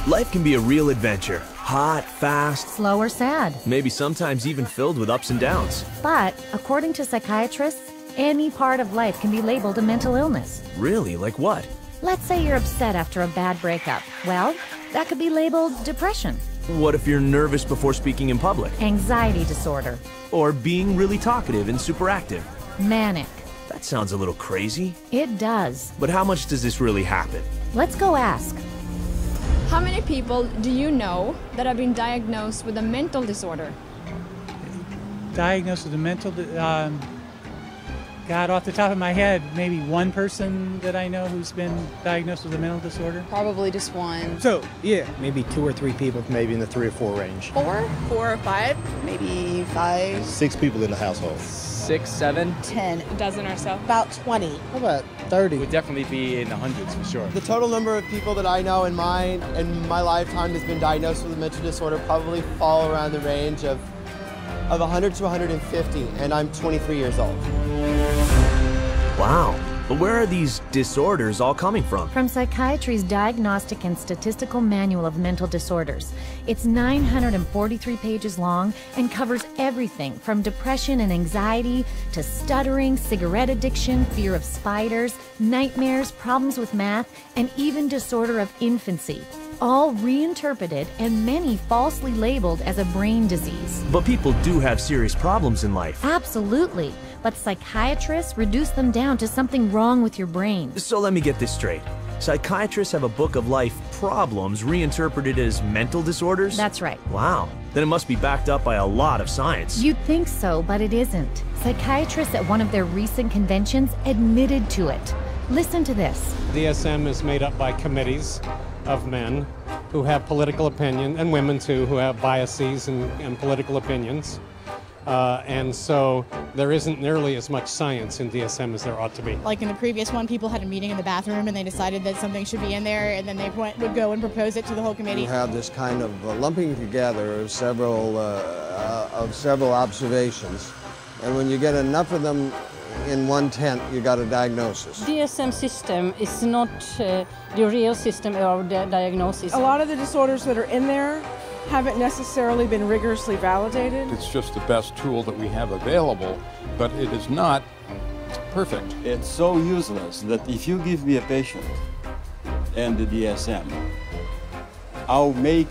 Life can be a real adventure. Hot, fast, slow or sad. Maybe sometimes even filled with ups and downs. But, according to psychiatrists, any part of life can be labeled a mental illness. Really? Like what? Let's say you're upset after a bad breakup. Well, that could be labeled depression. What if you're nervous before speaking in public? Anxiety disorder. Or being really talkative and superactive? Manic. That sounds a little crazy. It does. But how much does this really happen? Let's go ask. How many people do you know that have been diagnosed with a mental disorder? Diagnosed with a mental God, off the top of my head, maybe one person that I know who's been diagnosed with a mental disorder. Probably just one. So, yeah, maybe 2 or 3 people, maybe in the 3 or 4 range. 4 or 5, maybe 5. 6 people in the household. 6, 7. 10. A dozen or so. About 20. How about 30? Would definitely be in the hundreds for sure. The total number of people that I know in my lifetime has been diagnosed with a mental disorder probably fall around the range of 100 to 150, and I'm 23 years old. Wow. But where are these disorders all coming from? From Psychiatry's Diagnostic and Statistical Manual of Mental Disorders. It's 943 pages long and covers everything from depression and anxiety to stuttering, cigarette addiction, fear of spiders, nightmares, problems with math, and even disorder of infancy. All reinterpreted and many falsely labeled as a brain disease. But people do have serious problems in life. Absolutely. But psychiatrists reduce them down to something wrong with your brain. So let me get this straight. Psychiatrists have a book of life problems reinterpreted as mental disorders? That's right. Wow. Then it must be backed up by a lot of science. You'd think so, but it isn't. Psychiatrists at one of their recent conventions admitted to it. Listen to this. DSM is made up by committees of men who have political opinion, and women too, who have biases and political opinions. And so there isn't nearly as much science in DSM as there ought to be. Like in the previous one, people had a meeting in the bathroom and they decided that something should be in there, and then they would go and propose it to the whole committee. You have this kind of lumping together of several observations, and when you get enough of them in one tent, you got a diagnosis. DSM system is not the real system of the diagnosis. A lot of the disorders that are in there haven't necessarily been rigorously validated. It's just the best tool that we have available, but it is not perfect. It's so useless that if you give me a patient and the DSM, I'll make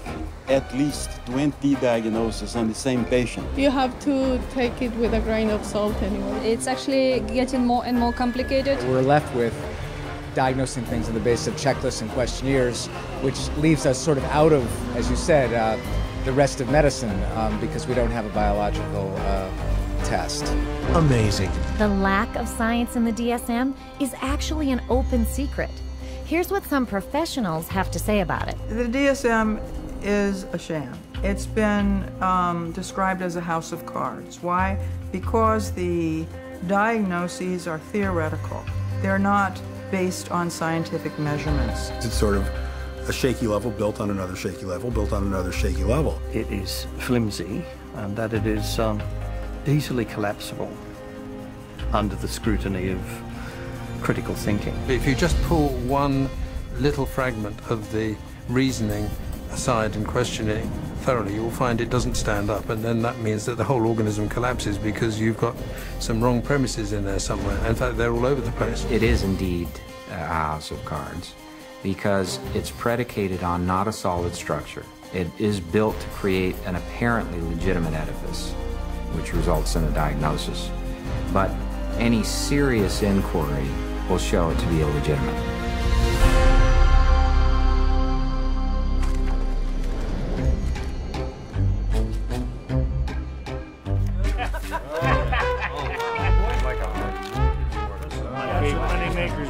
at least 20 diagnoses on the same patient. You have to take it with a grain of salt anyway. It's actually getting more and more complicated. We're left with diagnosing things on the basis of checklists and questionnaires, which leaves us sort of out of, as you said, the rest of medicine because we don't have a biological test. Amazing. The lack of science in the DSM is actually an open secret. Here's what some professionals have to say about it. The DSM is a sham. It's been described as a house of cards. Why? Because the diagnoses are theoretical. They're not based on scientific measurements. It's sort of a shaky level built on another shaky level, built on another shaky level. It is flimsy and that it is easily collapsible under the scrutiny of critical thinking. If you just pull one little fragment of the reasoning aside and question it thoroughly, you'll find it doesn't stand up, and then that means that the whole organism collapses because you've got some wrong premises in there somewhere. In fact, they're all over the place. It is indeed a house of cards because it's predicated on not a solid structure. It is built to create an apparently legitimate edifice, which results in a diagnosis. But any serious inquiry will show it to be illegitimate.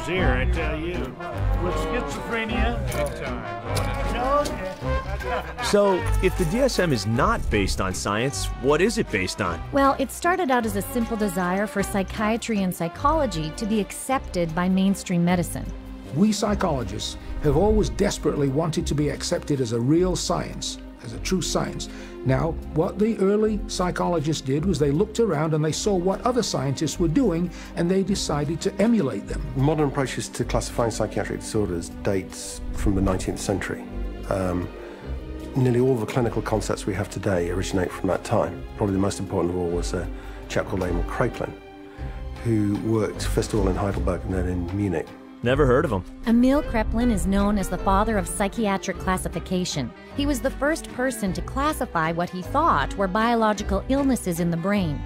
Here, I tell you. With schizophrenia, So, if the DSM is not based on science, what is it based on? Well, it started out as a simple desire for psychiatry and psychology to be accepted by mainstream medicine. We psychologists have always desperately wanted to be accepted as a real science, as a true science. Now, what the early psychologists did was they looked around and they saw what other scientists were doing, and they decided to emulate them. Modern approaches to classifying psychiatric disorders dates from the 19th century. Nearly all the clinical concepts we have today originate from that time. Probably the most important of all was a chap called Emil Kraepelin, who worked first of all in Heidelberg and then in Munich. Never heard of him. Emil Kraepelin is known as the father of psychiatric classification. He was the first person to classify what he thought were biological illnesses in the brain.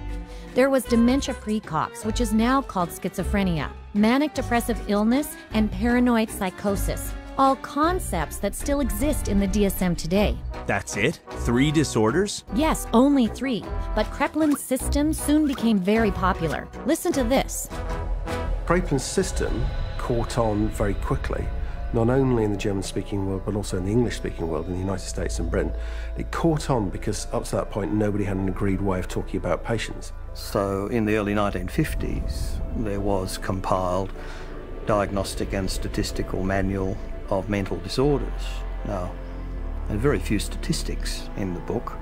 There was dementia praecox, which is now called schizophrenia, manic depressive illness, and paranoid psychosis, all concepts that still exist in the DSM today. That's it? 3 disorders? Yes, only 3, but Kraepelin's system soon became very popular. Listen to this. Kraepelin's system caught on very quickly, not only in the German-speaking world, but also in the English-speaking world, in the United States and Britain. It caught on because up to that point, nobody had an agreed way of talking about patients. So in the early 1950s, there was compiled Diagnostic and Statistical Manual of Mental Disorders. Now, there are very few statistics in the book.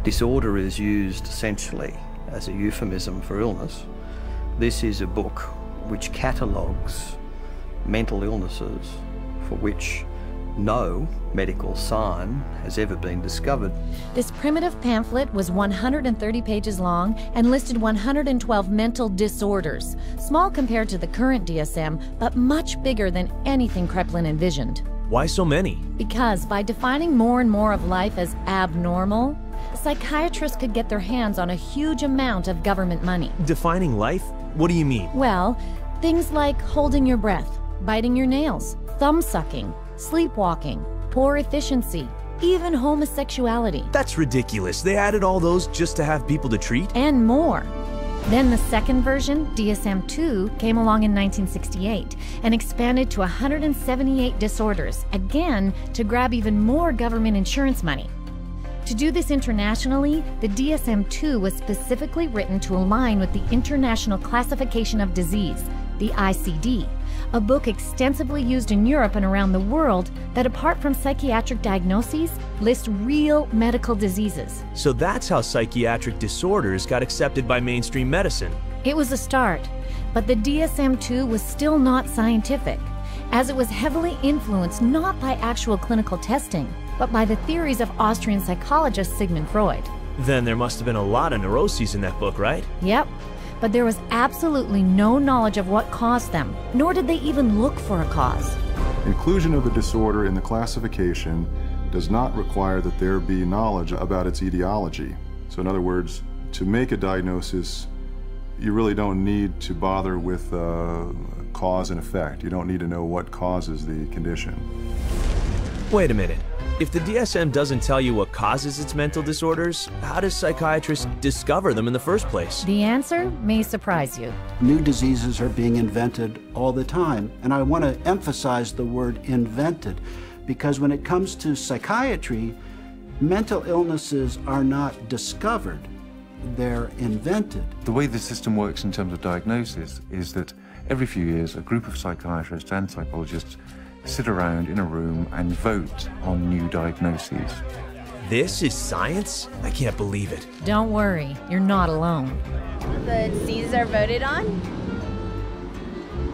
Disorder is used essentially as a euphemism for illness. This is a book which catalogues mental illnesses for which no medical sign has ever been discovered. This primitive pamphlet was 130 pages long and listed 112 mental disorders, small compared to the current DSM, but much bigger than anything Kraepelin envisioned. Why so many? Because by defining more and more of life as abnormal, psychiatrists could get their hands on a huge amount of government money. Defining life? What do you mean? Well, things like holding your breath, biting your nails, thumb-sucking, sleepwalking, poor efficiency, even homosexuality. That's ridiculous. They added all those just to have people to treat? And more. Then the second version, DSM-2, came along in 1968 and expanded to 178 disorders, again to grab even more government insurance money. To do this internationally, the DSM-2 was specifically written to align with the International Classification of Disease, the ICD, a book extensively used in Europe and around the world that, apart from psychiatric diagnoses, lists real medical diseases. So that's how psychiatric disorders got accepted by mainstream medicine. It was a start, but the DSM-2 was still not scientific, as it was heavily influenced not by actual clinical testing, but by the theories of Austrian psychologist Sigmund Freud. Then there must have been a lot of neuroses in that book, right? Yep. But there was absolutely no knowledge of what caused them, nor did they even look for a cause. Inclusion of a disorder in the classification does not require that there be knowledge about its etiology. So in other words, to make a diagnosis, you really don't need to bother with cause and effect. You don't need to know what causes the condition. Wait a minute. If the DSM doesn't tell you what causes its mental disorders, how does psychiatrists discover them in the first place? The answer may surprise you. New diseases are being invented all the time, and I want to emphasize the word invented, because when it comes to psychiatry, mental illnesses are not discovered, they're invented. The way the system works in terms of diagnosis is that every few years a group of psychiatrists and psychologists sit around in a room and vote on new diagnoses. This is science? I can't believe it. Don't worry, you're not alone. The diseases are voted on?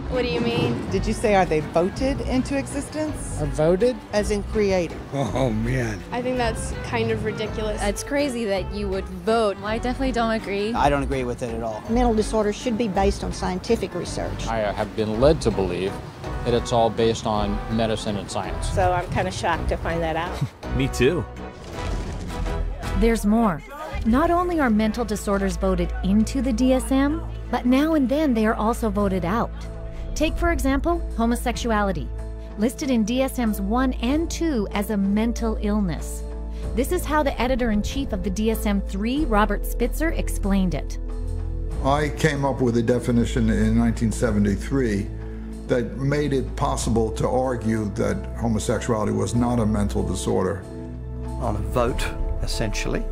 What do you mean? Did you say, are they voted into existence? Are voted? As in created. Oh, man. I think that's kind of ridiculous. It's crazy that you would vote. I definitely don't agree. I don't agree with it at all. Mental disorders should be based on scientific research. I have been led to believe that it's all based on medicine and science. So I'm kind of shocked to find that out. Me too. There's more. Not only are mental disorders voted into the DSM, but now and then they are also voted out. Take, for example, homosexuality, listed in DSMs 1 and 2 as a mental illness. This is how the editor-in-chief of the DSM-3, Robert Spitzer, explained it. I came up with a definition in 1973 that made it possible to argue that homosexuality was not a mental disorder. On a vote, essentially,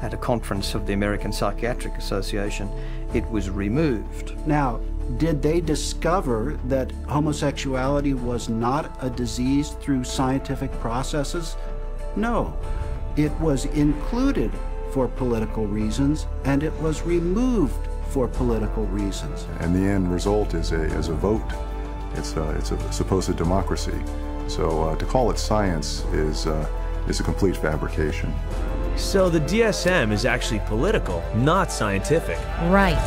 at a conference of the American Psychiatric Association, it was removed. Now, did they discover that homosexuality was not a disease through scientific processes? No. It was included for political reasons, and it was removed for political reasons. And the end result is a vote. It's a supposed democracy. So to call it science is a complete fabrication. So the DSM is actually political, not scientific. Right.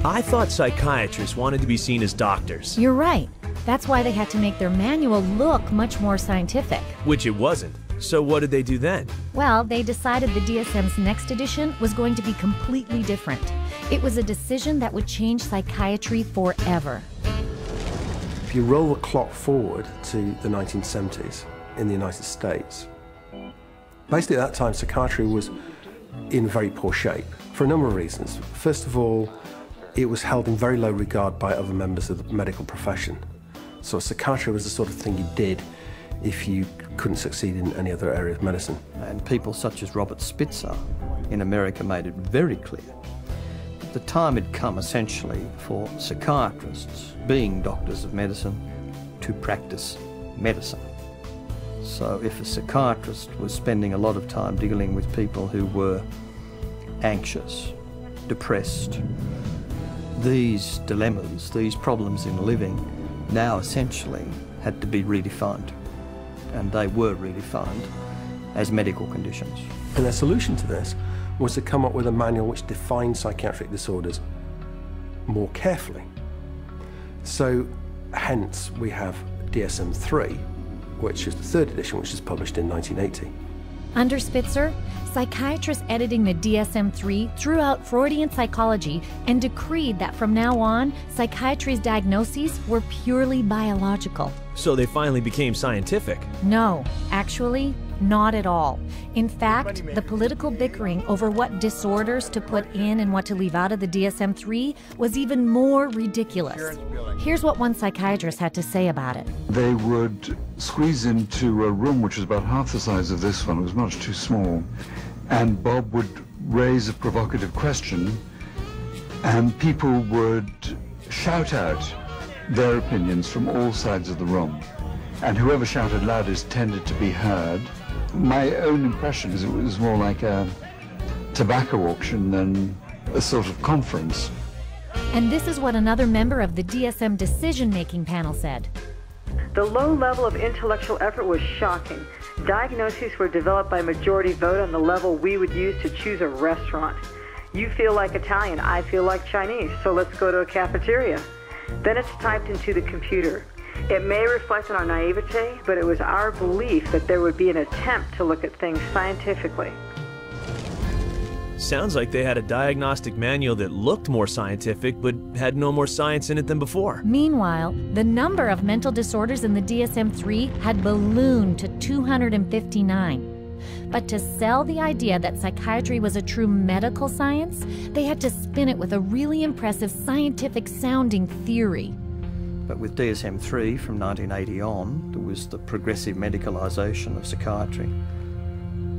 I thought psychiatrists wanted to be seen as doctors. You're right. That's why they had to make their manual look much more scientific. Which it wasn't. So what did they do then? Well, they decided the DSM's next edition was going to be completely different. It was a decision that would change psychiatry forever. If you roll the clock forward to the 1970s in the United States, basically at that time psychiatry was in very poor shape for a number of reasons. First of all, it was held in very low regard by other members of the medical profession. So psychiatry was the sort of thing you did if you couldn't succeed in any other area of medicine. And people such as Robert Spitzer in America made it very clear that the time had come essentially for psychiatrists, being doctors of medicine, to practice medicine. So if a psychiatrist was spending a lot of time dealing with people who were anxious, depressed, these dilemmas, these problems in living now essentially had to be redefined. And they were redefined as medical conditions. And their solution to this was to come up with a manual which defined psychiatric disorders more carefully. So hence we have DSM-3, which is the third edition, which is published in 1980. Under Spitzer, psychiatrists editing the DSM-3 threw out Freudian psychology and decreed that from now on, psychiatry's diagnoses were purely biological. So they finally became scientific. No, actually, not at all. In fact, the political bickering over what disorders to put in and what to leave out of the DSM-3 was even more ridiculous. Here's what one psychiatrist had to say about it. They would squeeze into a room which was about half the size of this one. It was much too small. And Bob would raise a provocative question, and people would shout out their opinions from all sides of the room. And whoever shouted loudest tended to be heard. My own impression is it was more like a tobacco auction than a sort of conference. And this is what another member of the DSM decision-making panel said. The low level of intellectual effort was shocking. Diagnoses were developed by majority vote on the level we would use to choose a restaurant. You feel like Italian, I feel like Chinese, so let's go to a cafeteria. Then it's typed into the computer. It may reflect on our naivete, but it was our belief that there would be an attempt to look at things scientifically. Sounds like they had a diagnostic manual that looked more scientific, but had no more science in it than before. Meanwhile, the number of mental disorders in the DSM-3 had ballooned to 259. But to sell the idea that psychiatry was a true medical science, they had to spin it with a really impressive scientific-sounding theory. But with DSM-3 from 1980 on, there was the progressive medicalisation of psychiatry.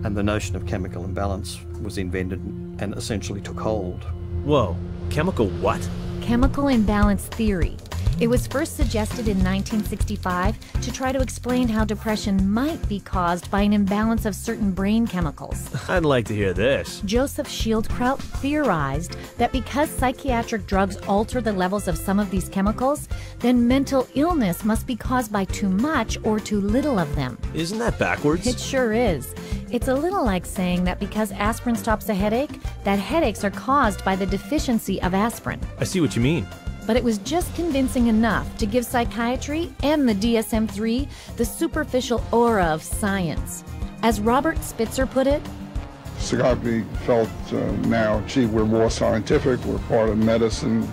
And the notion of chemical imbalance was invented and essentially took hold. Whoa, chemical what? Chemical imbalance theory. It was first suggested in 1965 to try to explain how depression might be caused by an imbalance of certain brain chemicals. I'd like to hear this. Joseph Schildkraut theorized that because psychiatric drugs alter the levels of some of these chemicals, then mental illness must be caused by too much or too little of them. Isn't that backwards? It sure is. It's a little like saying that because aspirin stops a headache, that headaches are caused by the deficiency of aspirin. I see what you mean. But it was just convincing enough to give psychiatry and the DSM-3 the superficial aura of science. As Robert Spitzer put it, psychiatry felt now, gee, we're more scientific, we're part of medicine.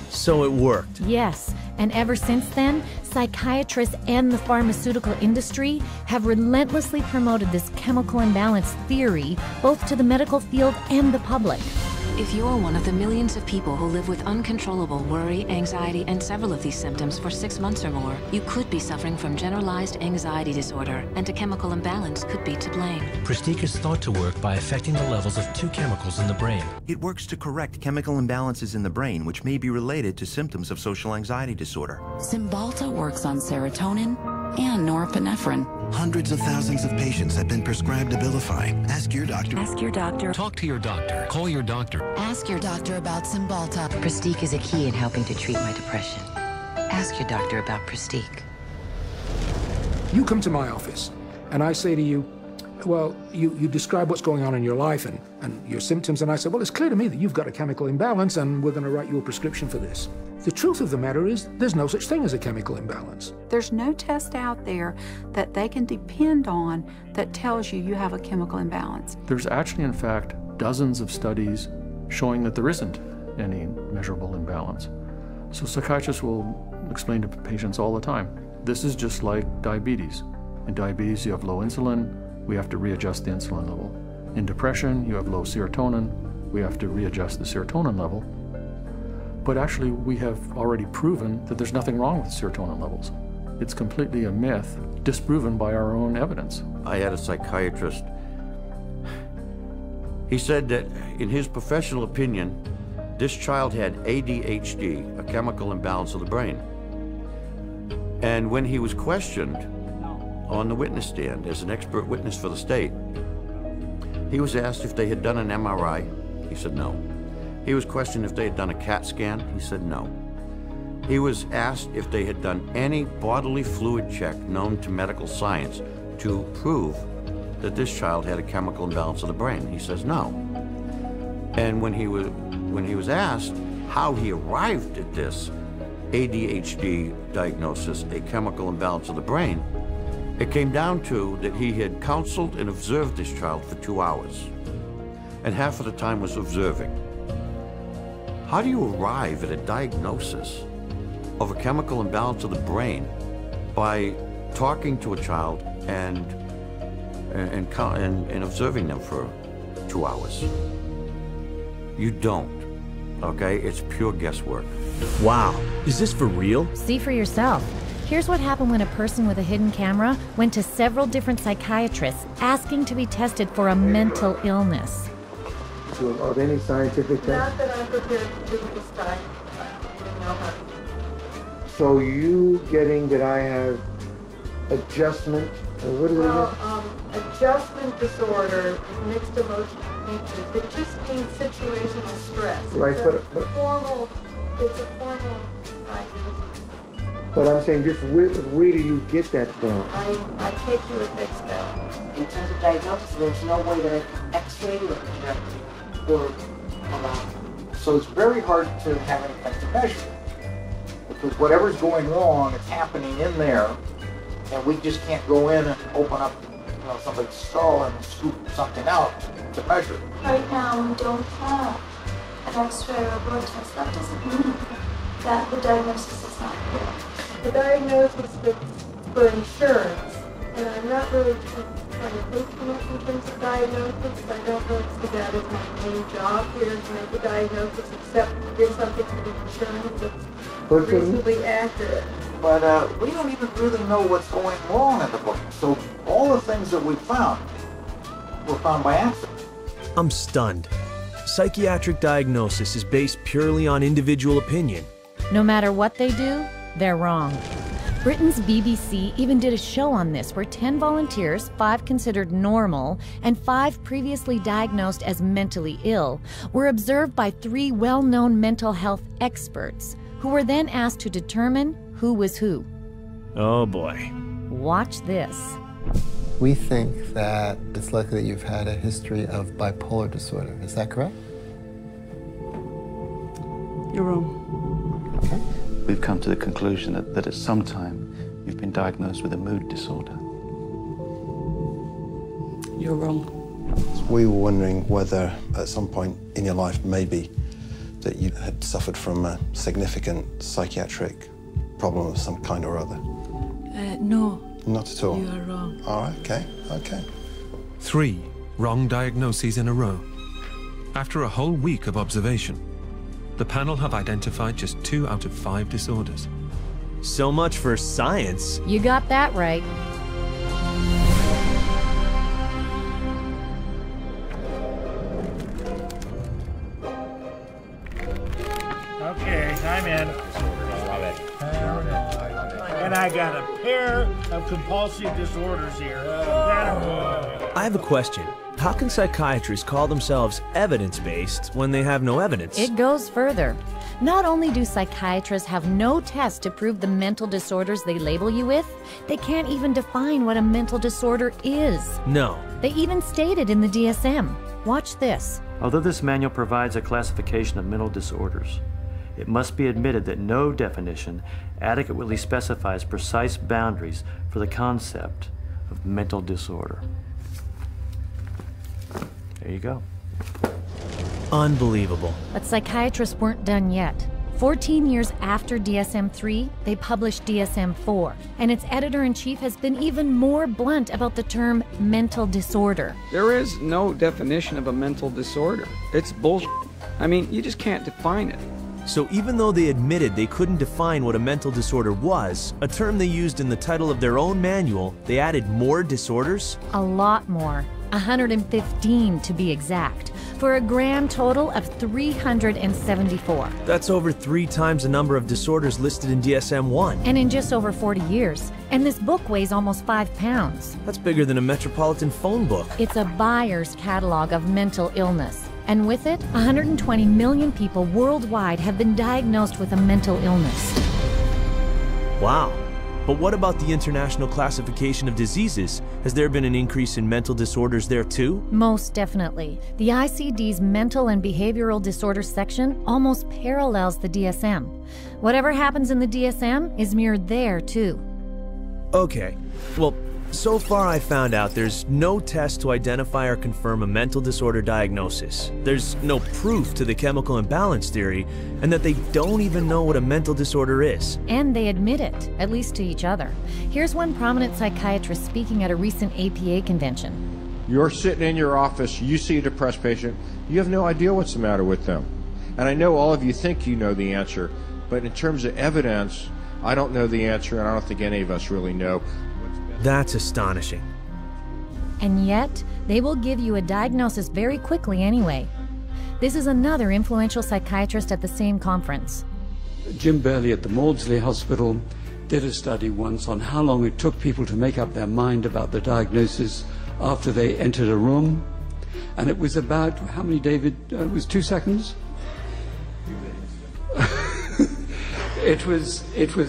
So it worked. Yes, and ever since then, psychiatrists and the pharmaceutical industry have relentlessly promoted this chemical imbalance theory, both to the medical field and the public. If you're one of the millions of people who live with uncontrollable worry, anxiety, and several of these symptoms for 6 months or more, you could be suffering from generalized anxiety disorder, and a chemical imbalance could be to blame. Prestige is thought to work by affecting the levels of two chemicals in the brain. It works to correct chemical imbalances in the brain, which may be related to symptoms of social anxiety disorder. Cymbalta works on serotonin, and norepinephrine. Hundreds of thousands of patients have been prescribed Abilify. Ask your doctor. Ask your doctor. Talk to your doctor. Call your doctor. Ask your doctor about Cymbalta. Prestique is a key in helping to treat my depression. Ask your doctor about Prestique. You come to my office, and I say to you, well, you describe what's going on in your life and your symptoms, and I say, well, it's clear to me that you've got a chemical imbalance, and we're going to write you a prescription for this. The truth of the matter is, there's no such thing as a chemical imbalance. There's no test out there that they can depend on that tells you you have a chemical imbalance. There's actually, in fact, dozens of studies showing that there isn't any measurable imbalance. So psychiatrists will explain to patients all the time, this is just like diabetes. In diabetes, you have low insulin, we have to readjust the insulin level. In depression, you have low serotonin, we have to readjust the serotonin level. But actually, we have already proven that there's nothing wrong with serotonin levels. It's completely a myth, disproven by our own evidence. I had a psychiatrist. He said that, in his professional opinion, this child had ADHD, a chemical imbalance of the brain. And when he was questioned on the witness stand as an expert witness for the state, he was asked if they had done an MRI. He said no. He was questioned if they had done a CAT scan. He said no. He was asked if they had done any bodily fluid check known to medical science to prove that this child had a chemical imbalance of the brain. He says no. And when he was asked how he arrived at this ADHD diagnosis, a chemical imbalance of the brain, it came down to that he had counseled and observed this child for 2 hours, and half of the time was observing. How do you arrive at a diagnosis of a chemical imbalance of the brain by talking to a child and observing them for 2 hours? You don't, okay? It's pure guesswork. Wow, is this for real? See for yourself. Here's what happened when a person with a hidden camera went to several different psychiatrists asking to be tested for a mental illness. Of any scientific test? Not that I'm prepared to do this time. So you getting that I have adjustment, what is it again? Adjustment disorder, mixed emotional features. It just means situational stress. Right, it's a formal diagnosis. But I'm saying, just where do you get that from? I take you at face value. In terms of diagnosis, there's no way that I can x-ray or project or allow. So it's very hard to have anything to measure. Because whatever's going wrong, it's happening in there, and we just can't go in and open up somebody's skull and scoop something out to measure. Right now, we don't have an x-ray or a blood test. That doesn't mean that the diagnosis is not clear. The diagnosis is for insurance, and I'm not really trying to think too much in terms of diagnosis. I don't really see that as my main job here, to make a diagnosis, except to give something to the insurance that's reasonably accurate. But we don't even really know what's going wrong in the brain. So all the things that we found were found by accident. I'm stunned. Psychiatric diagnosis is based purely on individual opinion. No matter what they do, they're wrong. Britain's BBC even did a show on this where 10 volunteers, 5 considered normal, and 5 previously diagnosed as mentally ill, were observed by 3 well-known mental health experts, who were then asked to determine who was who. Oh boy. Watch this. We think that it's likely that you've had a history of bipolar disorder. Is that correct? You're wrong. Okay. We've come to the conclusion that at some time you've been diagnosed with a mood disorder. You're wrong. We were wondering whether at some point in your life maybe that you had suffered from a significant psychiatric problem of some kind or other. No. Not at all? You are wrong. All right, okay. 3 wrong diagnoses in a row. After a whole week of observation, the panel have identified just 2 out of 5 disorders. So much for science. You got that right. Okay, I'm in. Love it. And I got a pair of compulsive disorders here. I have a question. How can psychiatrists call themselves evidence-based when they have no evidence? It goes further. Not only do psychiatrists have no test to prove the mental disorders they label you with, they can't even define what a mental disorder is. No. They even state it in the DSM. Watch this. Although this manual provides a classification of mental disorders, it must be admitted that no definition adequately specifies precise boundaries for the concept of mental disorder. There you go. Unbelievable. But psychiatrists weren't done yet. 14 years after DSM-3, they published DSM-4, and its editor-in-chief has been even more blunt about the term mental disorder. There is no definition of a mental disorder. It's bullshit. I mean, you just can't define it. So even though they admitted they couldn't define what a mental disorder was, a term they used in the title of their own manual, they added more disorders? A lot more. 115 to be exact, for a grand total of 374. That's over 3 times the number of disorders listed in DSM-1. And in just over 40 years. And this book weighs almost 5 pounds. That's bigger than a Metropolitan phone book. It's a buyer's catalog of mental illness. And with it, 120 million people worldwide have been diagnosed with a mental illness. Wow. But what about the International Classification of Diseases? Has there been an increase in mental disorders there too? Most definitely. The ICD's Mental and Behavioral Disorders section almost parallels the DSM. Whatever happens in the DSM is mirrored there too. Okay, well, so far I found out there's no test to identify or confirm a mental disorder diagnosis. There's no proof to the chemical imbalance theory, and that they don't even know what a mental disorder is. And they admit it, at least to each other. Here's one prominent psychiatrist speaking at a recent APA convention. You're sitting in your office, you see a depressed patient, you have no idea what's the matter with them. And I know all of you think you know the answer, but in terms of evidence, I don't know the answer, and I don't think any of us really know. That's astonishing. And yet, they will give you a diagnosis very quickly anyway. This is another influential psychiatrist at the same conference. Jim Burley at the Maudsley Hospital did a study once on how long it took people to make up their mind about the diagnosis after they entered a room. And it was about, how many, David? It was 2 seconds? It was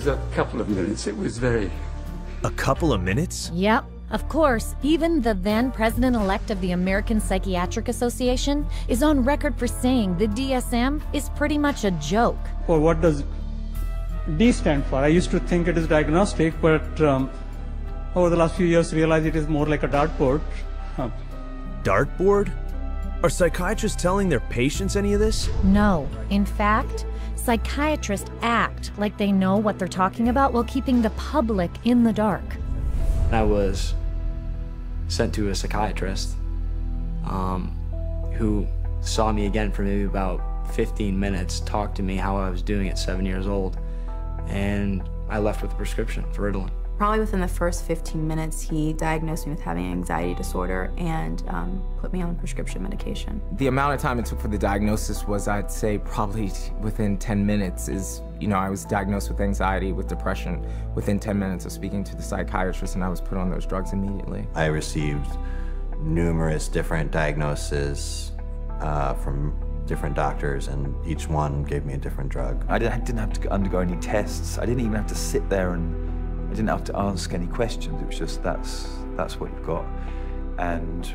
a couple of minutes. It was very... A couple of minutes? Yep. Of course, even the then president-elect of the American Psychiatric Association is on record for saying the DSM is pretty much a joke. Well, what does D stand for? I used to think it is diagnostic, but over the last few years realized it is more like a dartboard. Dartboard? Are psychiatrists telling their patients any of this? No. In fact, psychiatrists act like they know what they're talking about while keeping the public in the dark. I was sent to a psychiatrist who saw me again for maybe about 15 minutes, talked to me how I was doing at 7 years old, and I left with a prescription for Ritalin. Probably within the first 15 minutes, he diagnosed me with having an anxiety disorder and put me on prescription medication. The amount of time it took for the diagnosis was, I'd say, probably within 10 minutes is, I was diagnosed with anxiety, with depression, within 10 minutes of speaking to the psychiatrist, and I was put on those drugs immediately. I received numerous different diagnoses from different doctors, and each one gave me a different drug. I didn't have to undergo any tests. I didn't even have to sit there and I didn't have to ask any questions. It was just, that's what you've got, and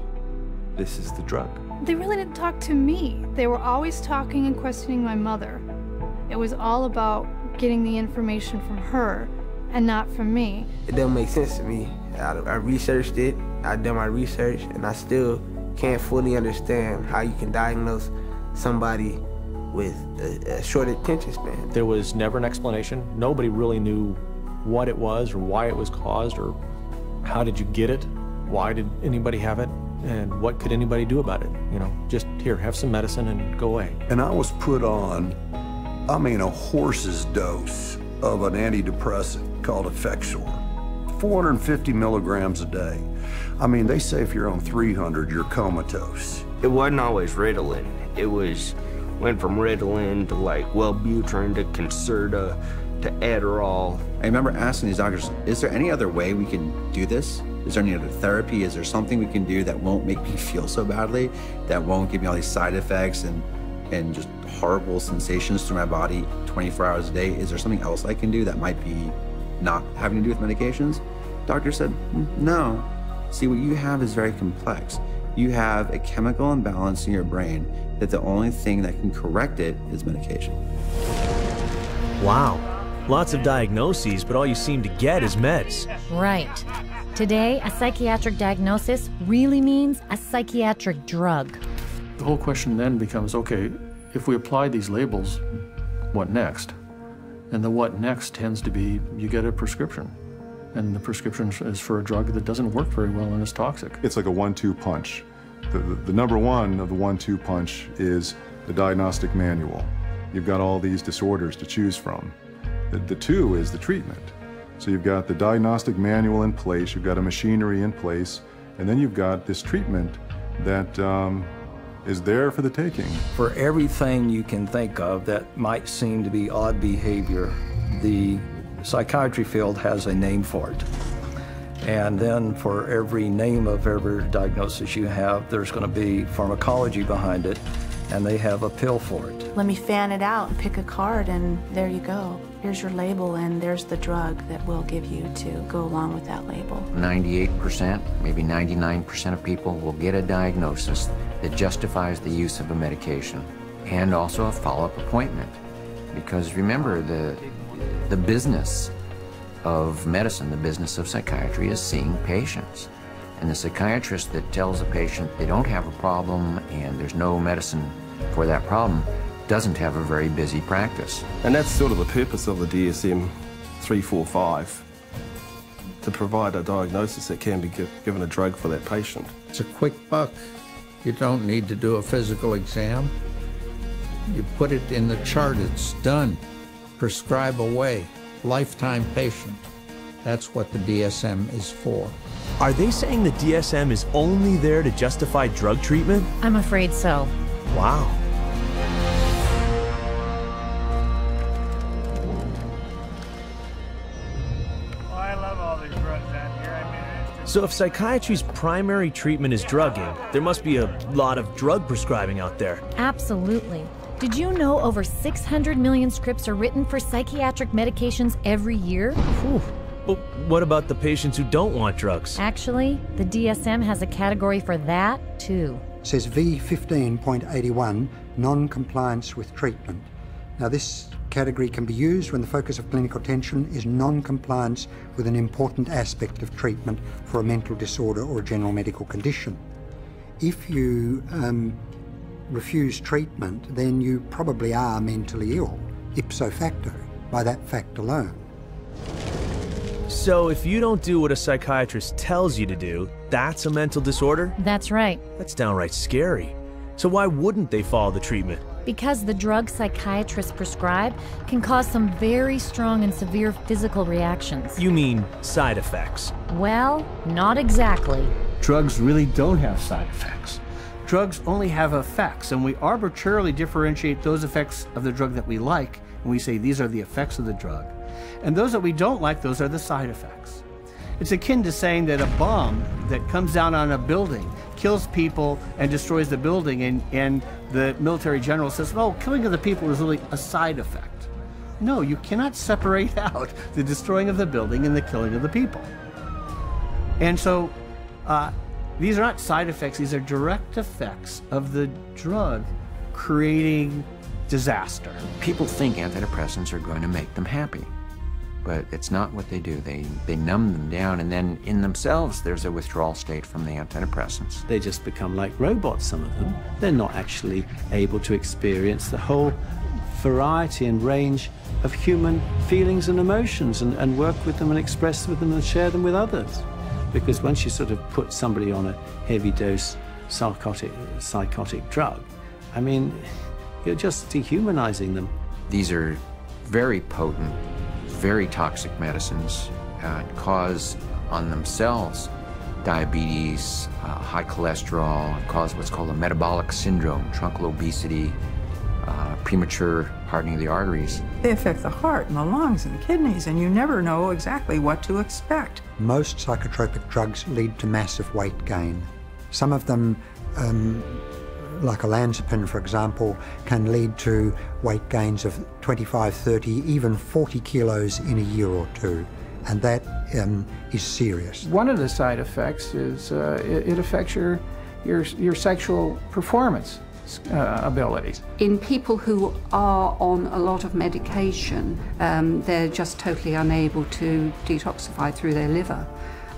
this is the drug. They really didn't talk to me. They were always talking and questioning my mother. It was all about getting the information from her and not from me. It doesn't make sense to me. I researched it, I done my research, and I still can't fully understand how you can diagnose somebody with a short attention span. There was never an explanation. Nobody really knew what it was or why it was caused or how did you get it, why did anybody have it, and what could anybody do about it. Just here, have some medicine and go away. And I was put on, a horse's dose of an antidepressant called Effexor, 450 milligrams a day. They say if you're on 300, you're comatose. It wasn't always Ritalin. It went from Ritalin to like Wellbutrin to Concerta to Adderall. I remember asking these doctors, is there any other way we can do this? Is there any other therapy? Is there something we can do that won't make me feel so badly, that won't give me all these side effects and just horrible sensations through my body 24 hours a day? Is there something else I can do that might be not having to do with medications? Doctor said, no. See, what you have is very complex. You have a chemical imbalance in your brain that the only thing that can correct it is medication. Wow. Lots of diagnoses, but all you seem to get is meds. Right. Today, a psychiatric diagnosis really means a psychiatric drug. The whole question then becomes, okay, if we apply these labels, what next? And the what next tends to be, you get a prescription. And the prescription is for a drug that doesn't work very well and is toxic. It's like a 1-2 punch. The number one of the 1-2 punch is the diagnostic manual. You've got all these disorders to choose from. The two is the treatment. So you've got the diagnostic manual in place, you've got a machinery in place, and then you've got this treatment that is there for the taking. For everything you can think of that might seem to be odd behavior, the psychiatry field has a name for it. And then for every name of every diagnosis you have, there's going to be pharmacology behind it, and they have a pill for it. Let me fan it out and pick a card, and there you go. Here's your label, and there's the drug that we'll give you to go along with that label. 98%, maybe 99% of people will get a diagnosis that justifies the use of a medication and also a follow-up appointment. Because remember, the business of medicine, the business of psychiatry, is seeing patients. And the psychiatrist that tells a patient they don't have a problem and there's no medicine for that problem doesn't have a very busy practice. And that's sort of the purpose of the DSM-345, to provide a diagnosis that can be given a drug for that patient. It's a quick buck. You don't need to do a physical exam. You put it in the chart, it's done. Prescribe away. Lifetime patient. That's what the DSM is for. Are they saying the DSM is only there to justify drug treatment? I'm afraid so. Wow. So if psychiatry's primary treatment is drugging, there must be a lot of drug prescribing out there. Absolutely. Did you know over 600 million scripts are written for psychiatric medications every year? Whew. But what about the patients who don't want drugs? Actually, the DSM has a category for that, too. It says V15.81, non-compliance with treatment. Now this category can be used when the focus of clinical attention is non-compliance with an important aspect of treatment for a mental disorder or a general medical condition. If you refuse treatment, then you probably are mentally ill, ipso facto, by that fact alone. So if you don't do what a psychiatrist tells you to do, that's a mental disorder? That's right. That's downright scary. So why wouldn't they follow the treatment? Because the drugs psychiatrists prescribe can cause some very strong and severe physical reactions. You mean side effects? Well, not exactly. Drugs really don't have side effects. Drugs only have effects, and we arbitrarily differentiate those effects of the drug that we like, and we say these are the effects of the drug. And those that we don't like, those are the side effects. It's akin to saying that a bomb that comes down on a building kills people and destroys the building, and the military general says, oh, killing of the people is really a side effect. No, you cannot separate out the destroying of the building and the killing of the people. And so these are not side effects, these are direct effects of the drug creating disaster. People think antidepressants are going to make them happy, but it's not what they do. They numb them down, and then in themselves there's a withdrawal state from the antidepressants. They just become like robots, some of them. They're not actually able to experience the whole variety and range of human feelings and emotions and work with them and express with them and share them with others. Because once you sort of put somebody on a heavy dose psychotic drug, I mean, you're just dehumanizing them. These are very potent, very toxic medicines, cause on themselves diabetes, high cholesterol, cause what's called a metabolic syndrome, truncal obesity, premature hardening of the arteries. They affect the heart and the lungs and the kidneys, and you never know exactly what to expect. Most psychotropic drugs lead to massive weight gain. Some of them, like olanzapine, for example, can lead to weight gains of 25, 30, even 40 kilos in a year or two, and that is serious. One of the side effects is it affects your sexual performance abilities. In people who are on a lot of medication, they're just totally unable to detoxify through their liver,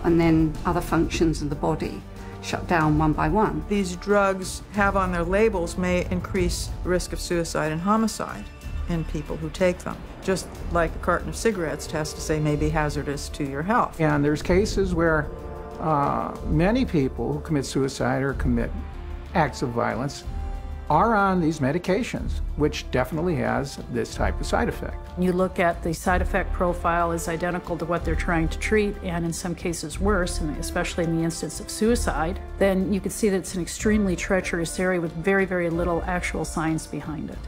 and then other functions of the body shut down one by one. These drugs have on their labels may increase the risk of suicide and homicide in people who take them, just like a carton of cigarettes has to say may be hazardous to your health. And there's cases where many people who commit suicide or commit acts of violence are on these medications, which definitely has this type of side effect. You look at the side effect profile is identical to what they're trying to treat, and in some cases worse, and especially in the instance of suicide, then you can see that it's an extremely treacherous area with very, very little actual science behind it.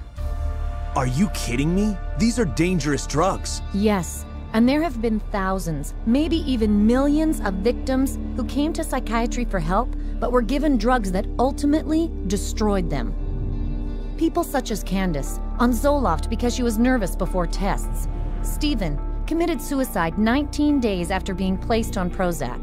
Are you kidding me? These are dangerous drugs. Yes, and there have been thousands, maybe even millions of victims who came to psychiatry for help, but were given drugs that ultimately destroyed them. People such as Candace, on Zoloft because she was nervous before tests. Stephen committed suicide 19 days after being placed on Prozac.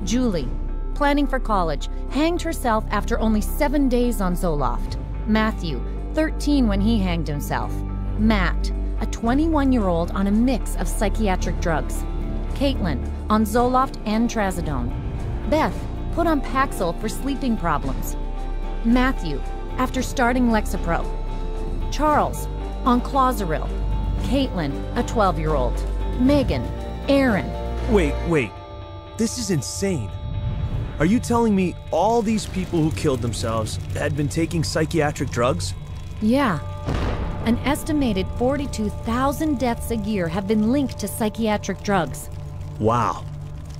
Julie, planning for college, hanged herself after only 7 days on Zoloft. Matthew, 13 when he hanged himself. Matt, a 21-year-old on a mix of psychiatric drugs. Caitlin, on Zoloft and Trazodone. Beth, put on Paxil for sleeping problems. Matthew, after starting Lexapro. Charles, on Clozaril. Caitlin, a 12-year-old. Megan, Aaron. Wait. This is insane. Are you telling me all these people who killed themselves had been taking psychiatric drugs? Yeah. An estimated 42,000 deaths a year have been linked to psychiatric drugs. Wow.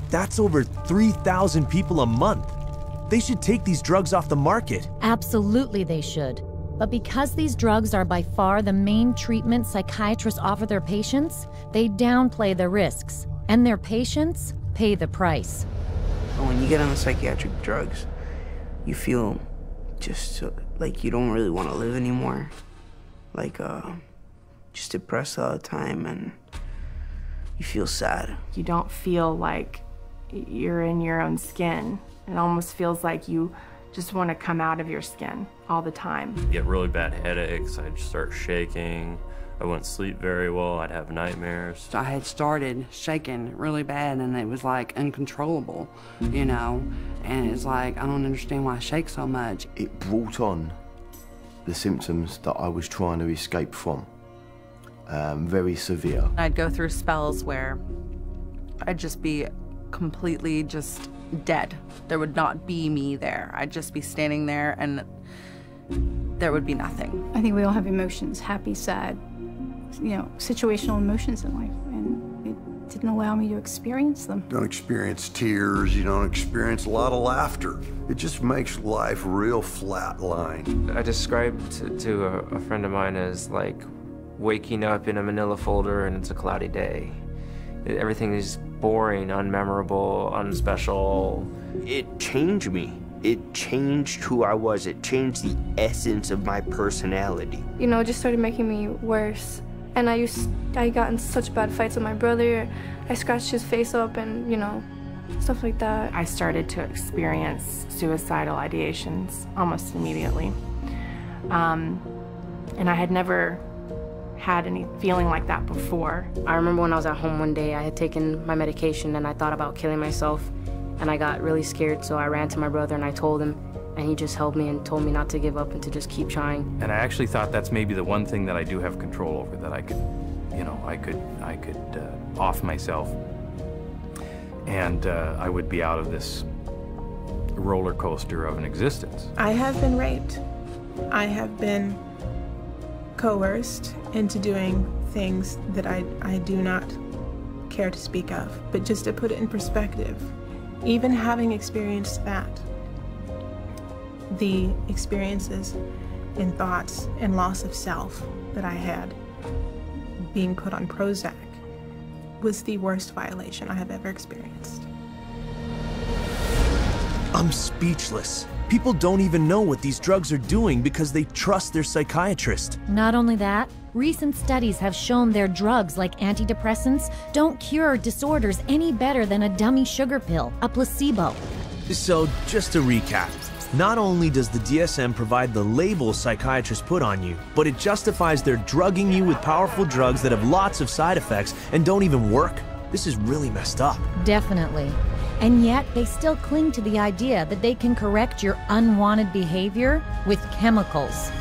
That's over 3,000 people a month. They should take these drugs off the market. Absolutely they should. But because these drugs are by far the main treatment psychiatrists offer their patients, they downplay the risks, and their patients pay the price. When you get on the psychiatric drugs, you feel just like you don't really want to live anymore. Like, just depressed all the time, and you feel sad. You don't feel like you're in your own skin. It almost feels like you just want to come out of your skin all the time. Get really bad headaches, I'd start shaking, I wouldn't sleep very well, I'd have nightmares. I had started shaking really bad, and it was like uncontrollable, you know, and it's like, I don't understand why I shake so much. It brought on the symptoms that I was trying to escape from, very severe. I'd go through spells where I'd just be completely just dead. There would not be me there. I'd just be standing there and there would be nothing. I think we all have emotions, happy, sad, you know, situational emotions in life, and it didn't allow me to experience them. You don't experience tears, you don't experience a lot of laughter. It just makes life real flatline. I described to a friend of mine as like waking up in a manila folder and it's a cloudy day. Everything is boring, unmemorable, unspecial. It changed me. It changed who I was. It changed the essence of my personality. You know, it just started making me worse. And I got in such bad fights with my brother. I scratched his face up and, you know, stuff like that. I started to experience suicidal ideations almost immediately. And I had never had any feeling like that before. I remember when I was at home one day, I had taken my medication and I thought about killing myself, and I got really scared, so I ran to my brother and I told him, and he just held me and told me not to give up and to just keep trying. And I actually thought that's maybe the one thing that I do have control over, that I could, you know, I could off myself, and I would be out of this roller coaster of an existence. I have been raped. I have been coerced into doing things that I do not care to speak of. But just to put it in perspective, even having experienced that, the experiences in thoughts and loss of self that I had, being put on Prozac was the worst violation I have ever experienced. I'm speechless. People don't even know what these drugs are doing because they trust their psychiatrist. Not only that, recent studies have shown their drugs like antidepressants don't cure disorders any better than a dummy sugar pill, a placebo. So, just to recap, not only does the DSM provide the label psychiatrists put on you, but it justifies their drugging you with powerful drugs that have lots of side effects and don't even work. This is really messed up. Definitely. And yet, they still cling to the idea that they can correct your unwanted behavior with chemicals.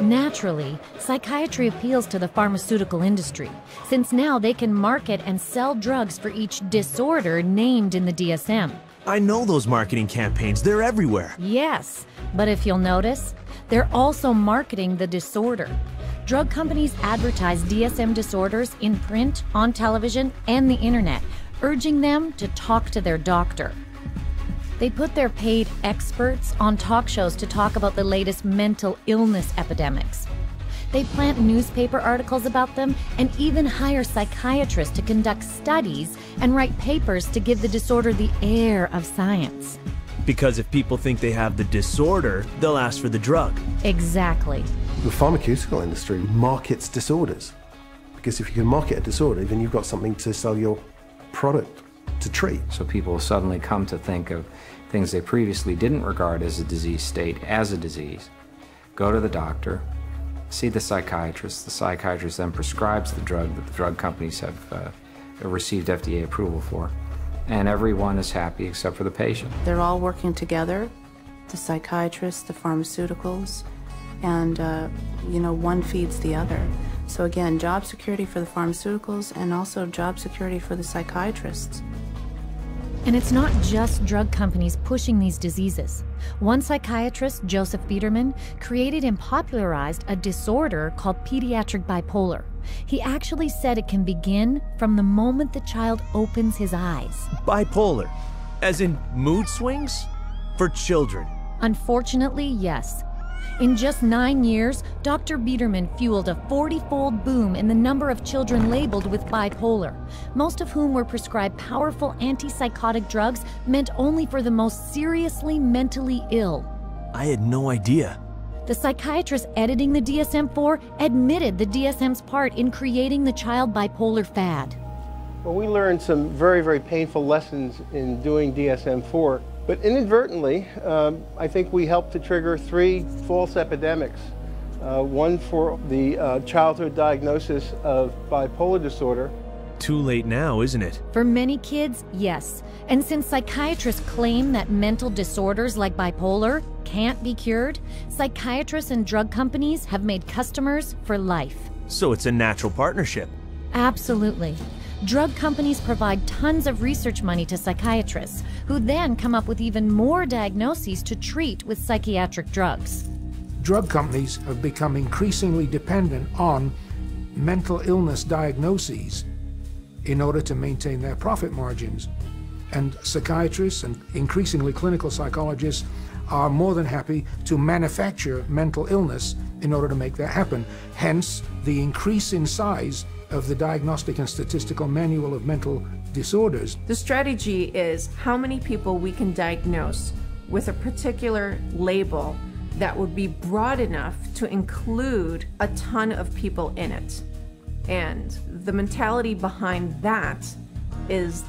Naturally, psychiatry appeals to the pharmaceutical industry, since now they can market and sell drugs for each disorder named in the DSM. I know those marketing campaigns, they're everywhere. Yes, but if you'll notice, they're also marketing the disorder. Drug companies advertise DSM disorders in print, on television, and the internet, urging them to talk to their doctor. They put their paid experts on talk shows to talk about the latest mental illness epidemics. They plant newspaper articles about them and even hire psychiatrists to conduct studies and write papers to give the disorder the air of science. Because if people think they have the disorder, they'll ask for the drug. Exactly. The pharmaceutical industry markets disorders. Because if you can market a disorder, then you've got something to sell your product to treat. So people suddenly come to think of things they previously didn't regard as a disease state as a disease, go to the doctor, see the psychiatrist then prescribes the drug that the drug companies have received FDA approval for, and everyone is happy except for the patient. They're all working together, the psychiatrists, the pharmaceuticals, and one feeds the other. So again, job security for the pharmaceuticals and also job security for the psychiatrists. And it's not just drug companies pushing these diseases. One psychiatrist, Joseph Biederman, created and popularized a disorder called pediatric bipolar. He actually said it can begin from the moment the child opens his eyes. Bipolar, as in mood swings? For children? Unfortunately, yes. In just 9 years, Dr. Biederman fueled a 40-fold boom in the number of children labeled with bipolar, most of whom were prescribed powerful antipsychotic drugs meant only for the most seriously mentally ill. I had no idea. The psychiatrist editing the DSM-4 admitted the DSM's part in creating the child bipolar fad. Well, we learned some very, very painful lessons in doing DSM-4. But inadvertently, I think we helped to trigger 3 false epidemics. One for the childhood diagnosis of bipolar disorder. Too late now, isn't it? For many kids, yes. And since psychiatrists claim that mental disorders like bipolar can't be cured, psychiatrists and drug companies have made customers for life. So it's a natural partnership. Absolutely. Drug companies provide tons of research money to psychiatrists, who then come up with even more diagnoses to treat with psychiatric drugs. Drug companies have become increasingly dependent on mental illness diagnoses in order to maintain their profit margins. And psychiatrists and increasingly clinical psychologists are more than happy to manufacture mental illness in order to make that happen. Hence, the increase in size of the Diagnostic and Statistical Manual of Mental Disorders. The strategy is how many people we can diagnose with a particular label that would be broad enough to include a ton of people in it. And the mentality behind that is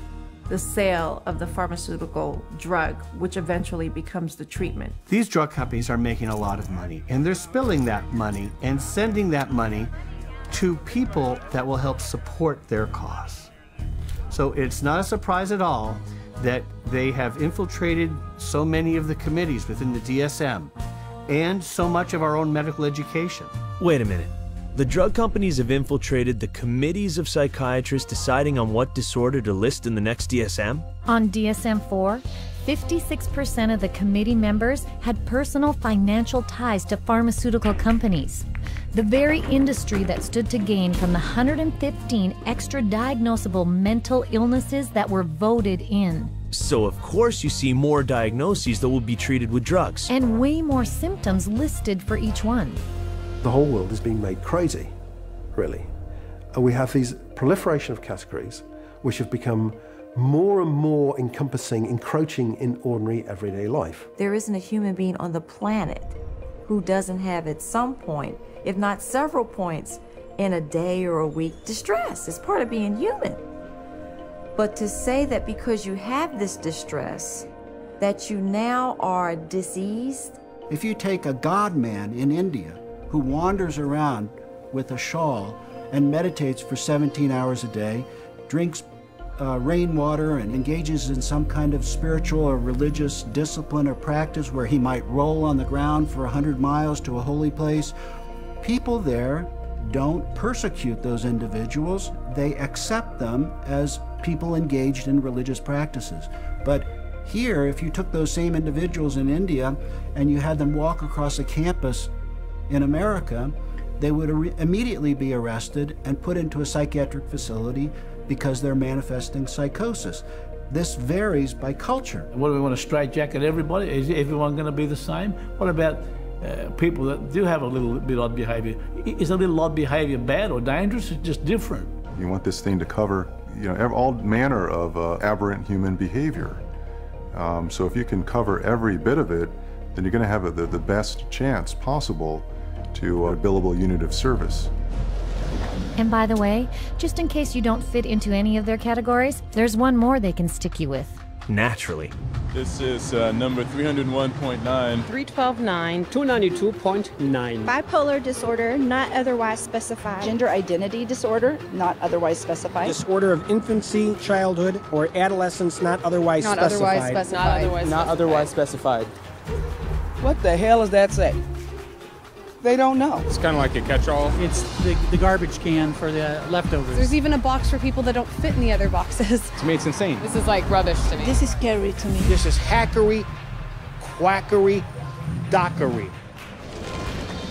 the sale of the pharmaceutical drug, which eventually becomes the treatment. These drug companies are making a lot of money, and they're spilling that money and sending that money to people that will help support their cause. So it's not a surprise at all that they have infiltrated so many of the committees within the DSM and so much of our own medical education. Wait a minute. The drug companies have infiltrated the committees of psychiatrists deciding on what disorder to list in the next DSM? On DSM-4, 56% of the committee members had personal financial ties to pharmaceutical companies. the very industry that stood to gain from the 115 extra diagnosable mental illnesses that were voted in. So of course you see more diagnoses that will be treated with drugs. And way more symptoms listed for each one. The whole world is being made crazy, really. And we have these proliferation of categories which have become more and more encompassing, encroaching in ordinary everyday life. There isn't a human being on the planet who doesn't have at some point, if not several points, in a day or a week, distress. It's part of being human. But to say that because you have this distress, that you now are diseased. If you take a god man in India who wanders around with a shawl and meditates for 17 hours a day, drinks rainwater and engages in some kind of spiritual or religious discipline or practice where he might roll on the ground for 100 miles to a holy place, people there don't persecute those individuals. They accept them as people engaged in religious practices. But here, if you took those same individuals in India and you had them walk across a campus in America, they would immediately be arrested and put into a psychiatric facility because they're manifesting psychosis. This varies by culture. What do we want to straitjacket everybody? Is everyone going to be the same? What about people that do have a little bit odd behavior? Is a little odd behavior bad or dangerous? It's just different. You want this thing to cover, all manner of aberrant human behavior. So if you can cover every bit of it, then you're going to have the best chance possible to a billable unit of service. And by the way, just in case you don't fit into any of their categories, there's one more they can stick you with. Naturally. This is number 301.9. 312.9. 292.9. Bipolar disorder, not otherwise specified. Gender identity disorder, not otherwise specified. Disorder of infancy, childhood, or adolescence, not otherwise specified. Not otherwise specified. What the hell does that say? They don't know. It's kind of like a catch-all. It's the garbage can for the leftovers. There's even a box for people that don't fit in the other boxes. To me, it's insane. This is like rubbish to me. This is scary to me. This is hackery, quackery, dockery.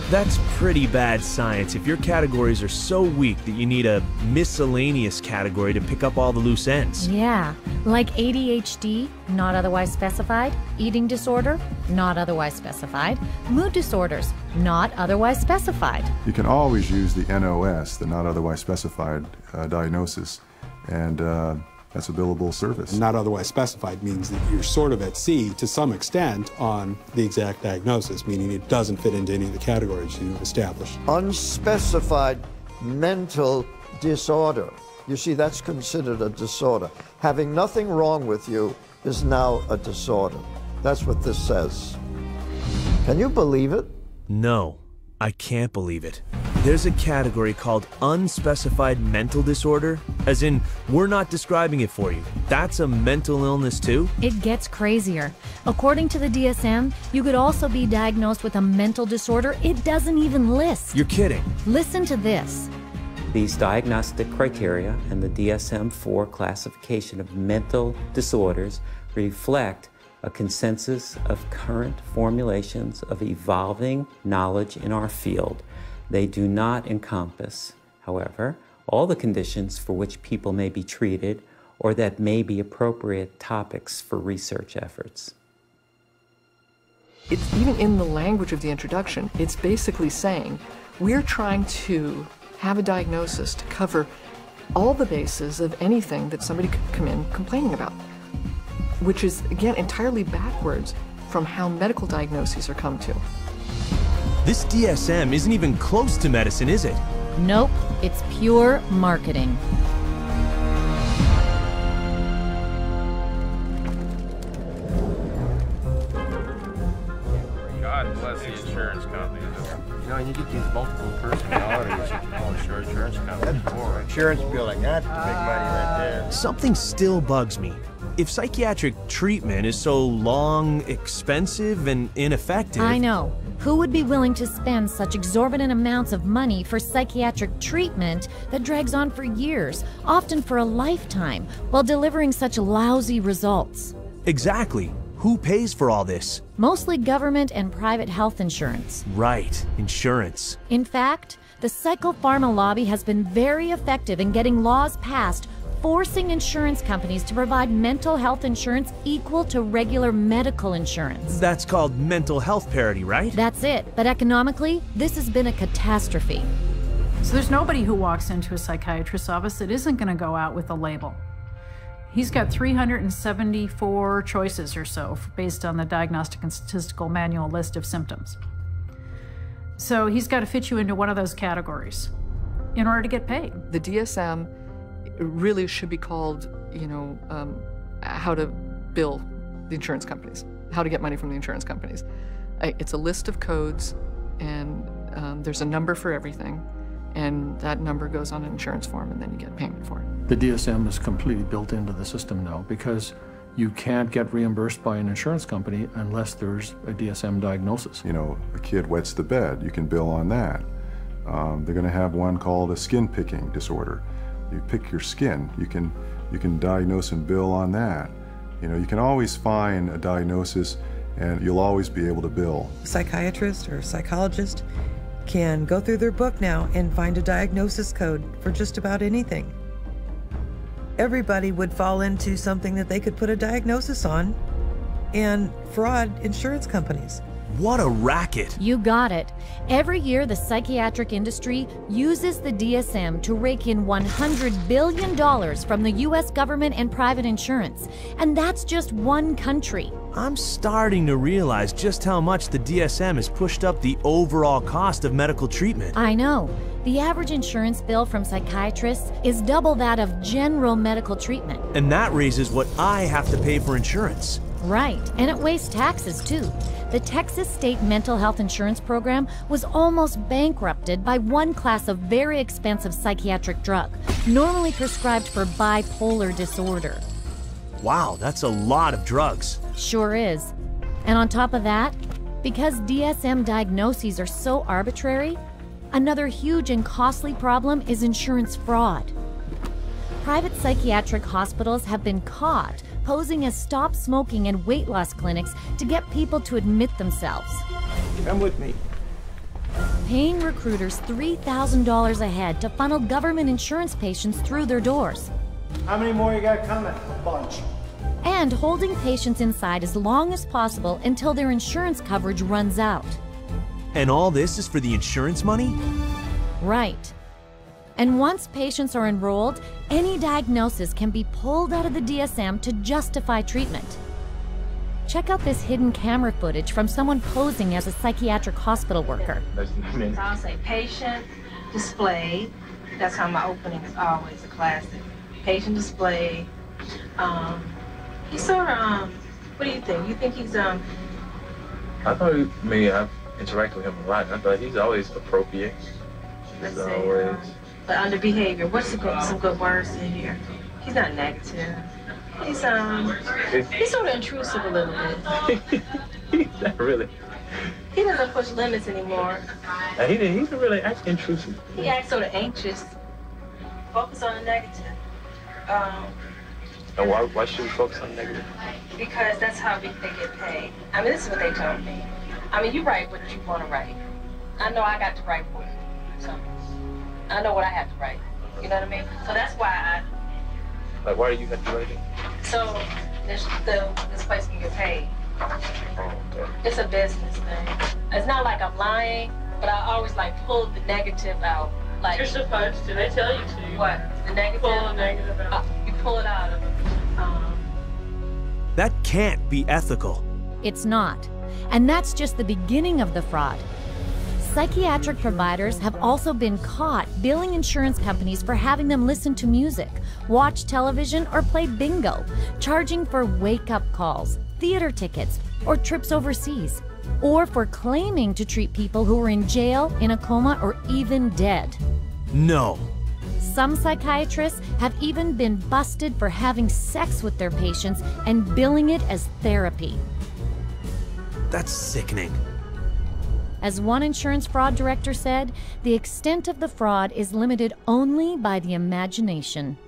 That's pretty bad science if your categories are so weak that you need a miscellaneous category to pick up all the loose ends. Yeah, like ADHD, not otherwise specified, eating disorder, not otherwise specified, mood disorders, not otherwise specified. You can always use the NOS, the not otherwise specified diagnosis, and that's a billable service. Not otherwise specified means that you're sort of at sea to some extent on the exact diagnosis, meaning it doesn't fit into any of the categories you've established. Unspecified mental disorder. You see, that's considered a disorder. Having nothing wrong with you is now a disorder. That's what this says. Can you believe it? No, I can't believe it. There's a category called unspecified mental disorder, as in, we're not describing it for you. That's a mental illness too? It gets crazier. According to the DSM, you could also be diagnosed with a mental disorder it doesn't even list. You're kidding. Listen to this. These diagnostic criteria and the DSM-IV classification of mental disorders reflect a consensus of current formulations of evolving knowledge in our field. They do not encompass, however, all the conditions for which people may be treated or that may be appropriate topics for research efforts. It's even in the language of the introduction, it's basically saying we're trying to have a diagnosis to cover all the bases of anything that somebody could come in complaining about, which is, again, entirely backwards from how medical diagnoses are come to. This DSM isn't even close to medicine, is it? Nope, it's pure marketing. God bless the insurance companies. You get these multiple personalities that you call insurance companies. Insurance bill like that to make money right there. Something still bugs me. If psychiatric treatment is so long, expensive, and ineffective... I know. Who would be willing to spend such exorbitant amounts of money for psychiatric treatment that drags on for years, often for a lifetime, while delivering such lousy results? Exactly. who pays for all this? Mostly government and private health insurance. Right, insurance. In fact, the psychopharma lobby has been very effective in getting laws passed forcing insurance companies to provide mental health insurance equal to regular medical insurance. That's called mental health parity, right? That's it. But economically, this has been a catastrophe. So there's nobody who walks into a psychiatrist's office that isn't going to go out with a label. He's got 374 choices or so based on the Diagnostic and Statistical manual list of symptoms. So he's got to fit you into one of those categories in order to get paid. The DSM really should be called, how to bill the insurance companies, how to get money from the insurance companies. It's a list of codes, and there's a number for everything, and that number goes on an insurance form, and then you get payment for it. The DSM is completely built into the system now because you can't get reimbursed by an insurance company unless there's a DSM diagnosis. You know, a kid wets the bed, you can bill on that. They're going to have one called a skin picking disorder. You pick your skin, you can diagnose and bill on that. You know, you can always find a diagnosis and you'll always be able to bill. A psychiatrist or a psychologist can go through their book now and find a diagnosis code for just about anything. Everybody would fall into something that they could put a diagnosis on and fraud insurance companies. What a racket! You got it. Every year, the psychiatric industry uses the DSM to rake in $100 billion from the U.S. government and private insurance. And that's just one country. I'm starting to realize just how much the DSM has pushed up the overall cost of medical treatment. I know. The average insurance bill from psychiatrists is double that of general medical treatment. And that raises what I have to pay for insurance. Right, and it wastes taxes too. The Texas State Mental Health Insurance Program was almost bankrupted by one class of very expensive psychiatric drug, normally prescribed for bipolar disorder. Wow, that's a lot of drugs. Sure is. And on top of that, because DSM diagnoses are so arbitrary, another huge and costly problem is insurance fraud. Private psychiatric hospitals have been caught posing as stop smoking and weight loss clinics to get people to admit themselves. Come with me. Paying recruiters $3,000 a head to funnel government insurance patients through their doors. How many more you got coming? A bunch. And holding patients inside as long as possible until their insurance coverage runs out. And all this is for the insurance money? Right. And once patients are enrolled, any diagnosis can be pulled out of the DSM to justify treatment. Check out this hidden camera footage from someone posing as a psychiatric hospital worker. I'll say patient display. That's how my opening is always a classic. Patient display. He's sort of, what do you think? You think he's, I thought, I've interacted with him a lot. I thought he's always appropriate. He's always... But under behavior, what's some good words in here? He's not negative. He's sort of intrusive a little bit. Not really. He doesn't push limits anymore. He didn't really act intrusive. He acts sort of anxious. Focus on the negative. And why should we focus on the negative? Because that's how they get paid. I mean, this is what they told me. I mean, you write what you want to write. I know I got to write for you. So I know what I have to write. You know what I mean? So that's why Like, why do you have to write it? So this place can get paid. Oh, okay. It's a business thing. It's not like I'm lying, but I always pull the negative out. Like you're supposed to. They tell you to. What? The negative? Pull the negative out. You pull it out of them. That can't be ethical. It's not. And that's just the beginning of the fraud. Psychiatric providers have also been caught billing insurance companies for having them listen to music, watch television, or play bingo, charging for wake-up calls, theater tickets, or trips overseas, or for claiming to treat people who are in jail, in a coma, or even dead. No. Some psychiatrists have even been busted for having sex with their patients and billing it as therapy. That's sickening. As one insurance fraud director said, the extent of the fraud is limited only by the imagination.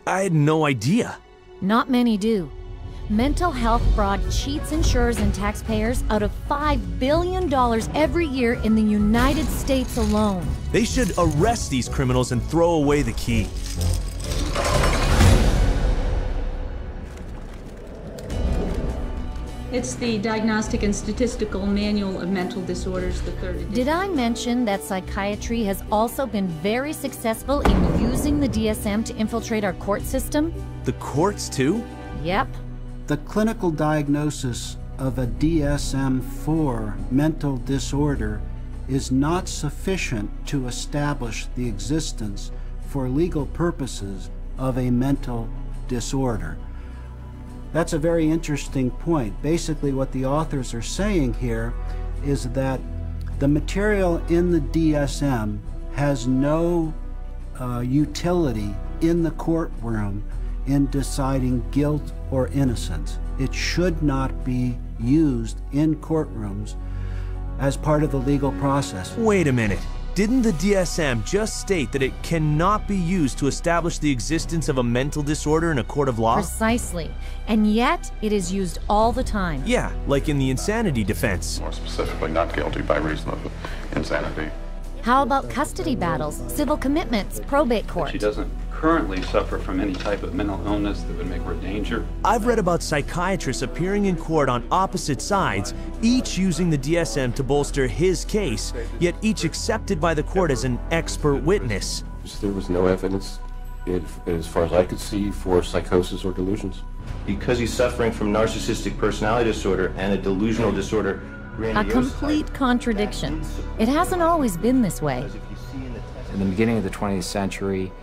I had no idea. Not many do. Mental health fraud cheats insurers and taxpayers out of $5 billion every year in the United States alone. They should arrest these criminals and throw away the key. It's the Diagnostic and Statistical Manual of Mental Disorders, the third edition. Did I mention that psychiatry has also been very successful in using the DSM to infiltrate our court system? The courts too? Yep. The clinical diagnosis of a DSM-4 mental disorder is not sufficient to establish the existence for legal purposes of a mental disorder. That's a very interesting point. Basically, what the authors are saying here is that the material in the DSM has no utility in the courtroom in deciding guilt or innocence. It should not be used in courtrooms as part of the legal process. Wait a minute. Didn't the DSM just state that it cannot be used to establish the existence of a mental disorder in a court of law? Precisely. And yet, it is used all the time. Yeah, like in the insanity defense. More specifically, not guilty by reason of insanity. How about custody battles, civil commitments, probate court? She doesn't currently suffer from any type of mental illness that would make her a danger. I've read about psychiatrists appearing in court on opposite sides, each using the DSM to bolster his case, yet each accepted by the court as an expert witness. There was no evidence, as far as I could see, for psychosis or delusions. Because he's suffering from narcissistic personality disorder and a delusional disorder, a complete contradiction. It hasn't always been this way. In the beginning of the 20th century,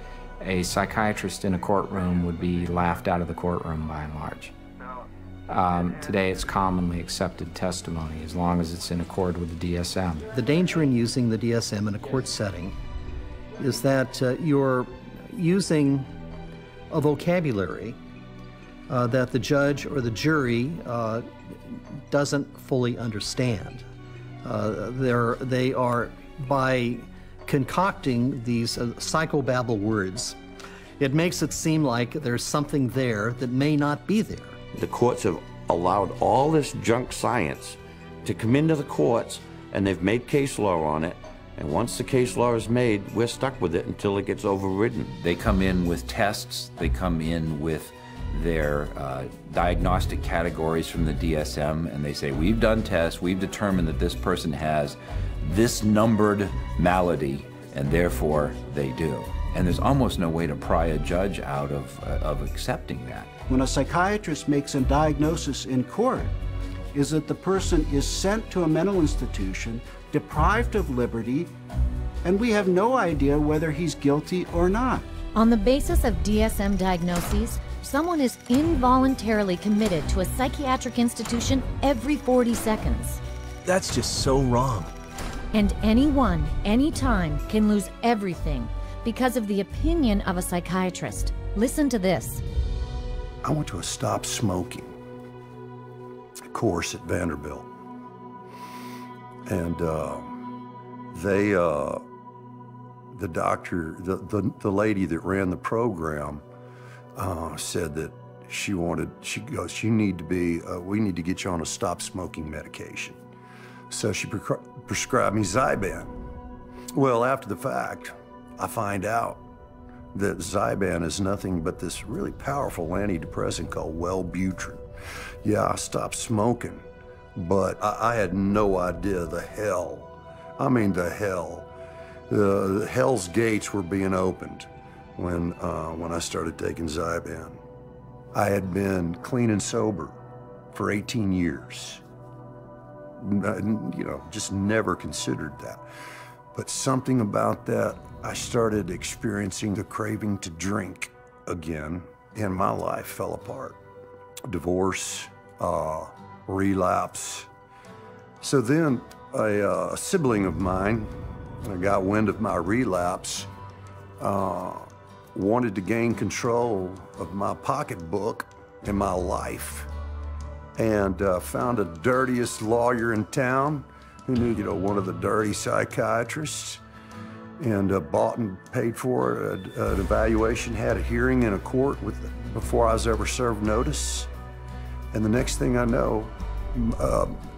a psychiatrist in a courtroom would be laughed out of the courtroom by and large. Today it's commonly accepted testimony as long as it's in accord with the DSM. The danger in using the DSM in a court setting is that you're using a vocabulary that the judge or the jury doesn't fully understand. They are, by concocting these psychobabble words, it makes it seem like there's something there that may not be there. The courts have allowed all this junk science to come into the courts, and they've made case law on it, and once the case law is made, we're stuck with it until it gets overridden. They come in with tests, they come in with their diagnostic categories from the DSM, and they say, we've done tests, we've determined that this person has this numbered malady, and therefore they do. And there's almost no way to pry a judge out of accepting that. When a psychiatrist makes a diagnosis in court, is that the person is sent to a mental institution, deprived of liberty, and we have no idea whether he's guilty or not. On the basis of DSM diagnoses, someone is involuntarily committed to a psychiatric institution every 40 seconds. That's just so wrong. And anyone, anytime, can lose everything because of the opinion of a psychiatrist. Listen to this. I went to a stop smoking course at Vanderbilt. And the doctor, the lady that ran the program said that she goes, you need to be, we need to get you on a stop smoking medication. So she prescribed me Zyban. Well, after the fact, I find out that Zyban is nothing but this really powerful antidepressant called Wellbutrin. Yeah, I stopped smoking, but I had no idea the hell. I mean, the hell. The hell's gates were being opened when I started taking Zyban. I had been clean and sober for 18 years. You know, just never considered that. But something about that, I started experiencing the craving to drink again, and my life fell apart. Divorce, relapse. So then a sibling of mine got wind of my relapse, wanted to gain control of my pocketbook and my life, and found a dirtiest lawyer in town who knew, you know, one of the dirty psychiatrists, and bought and paid for an evaluation, had a hearing in a court before I was ever served notice. And the next thing I know,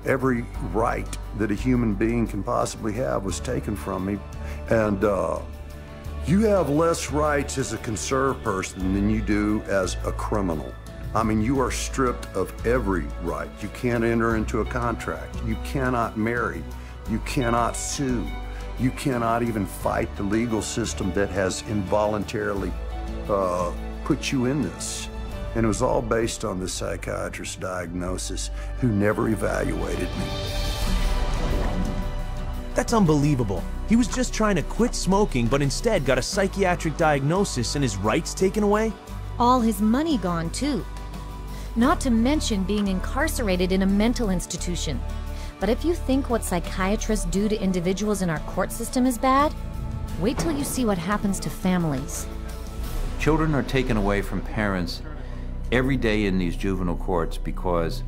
every right that a human being can possibly have was taken from me. And you have less rights as a conserved person than you do as a criminal. I mean, you are stripped of every right. You can't enter into a contract. You cannot marry. You cannot sue. You cannot even fight the legal system that has involuntarily put you in this. And it was all based on the psychiatrist's diagnosis, who never evaluated me. That's unbelievable. He was just trying to quit smoking, but instead got a psychiatric diagnosis and his rights taken away? All his money gone, too. Not to mention being incarcerated in a mental institution. But if you think what psychiatrists do to individuals in our court system is bad, wait till you see what happens to families. Children are taken away from parents every day in these juvenile courts because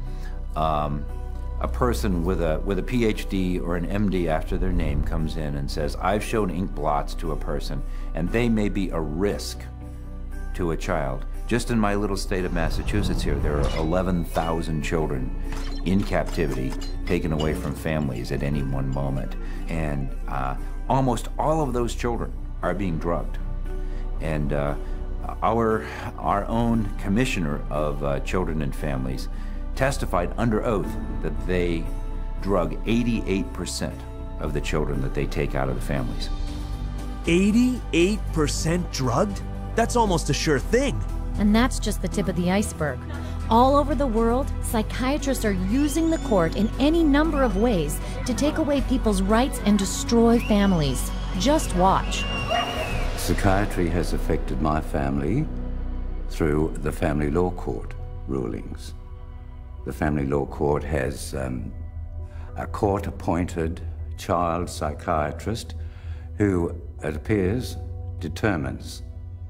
a person with a PhD or an MD after their name comes in and says, I've shown ink blots to a person, and they may be a risk to a child. Just in my little state of Massachusetts here, there are 11,000 children in captivity taken away from families at any one moment. And almost all of those children are being drugged. And our own commissioner of children and families testified under oath that they drug 88% of the children that they take out of the families. 88% drugged? That's almost a sure thing. And that's just the tip of the iceberg. All over the world, psychiatrists are using the court in any number of ways to take away people's rights and destroy families. Just watch. Psychiatry has affected my family through the family law court rulings. The family law court has a court-appointed child psychiatrist who, it appears, determines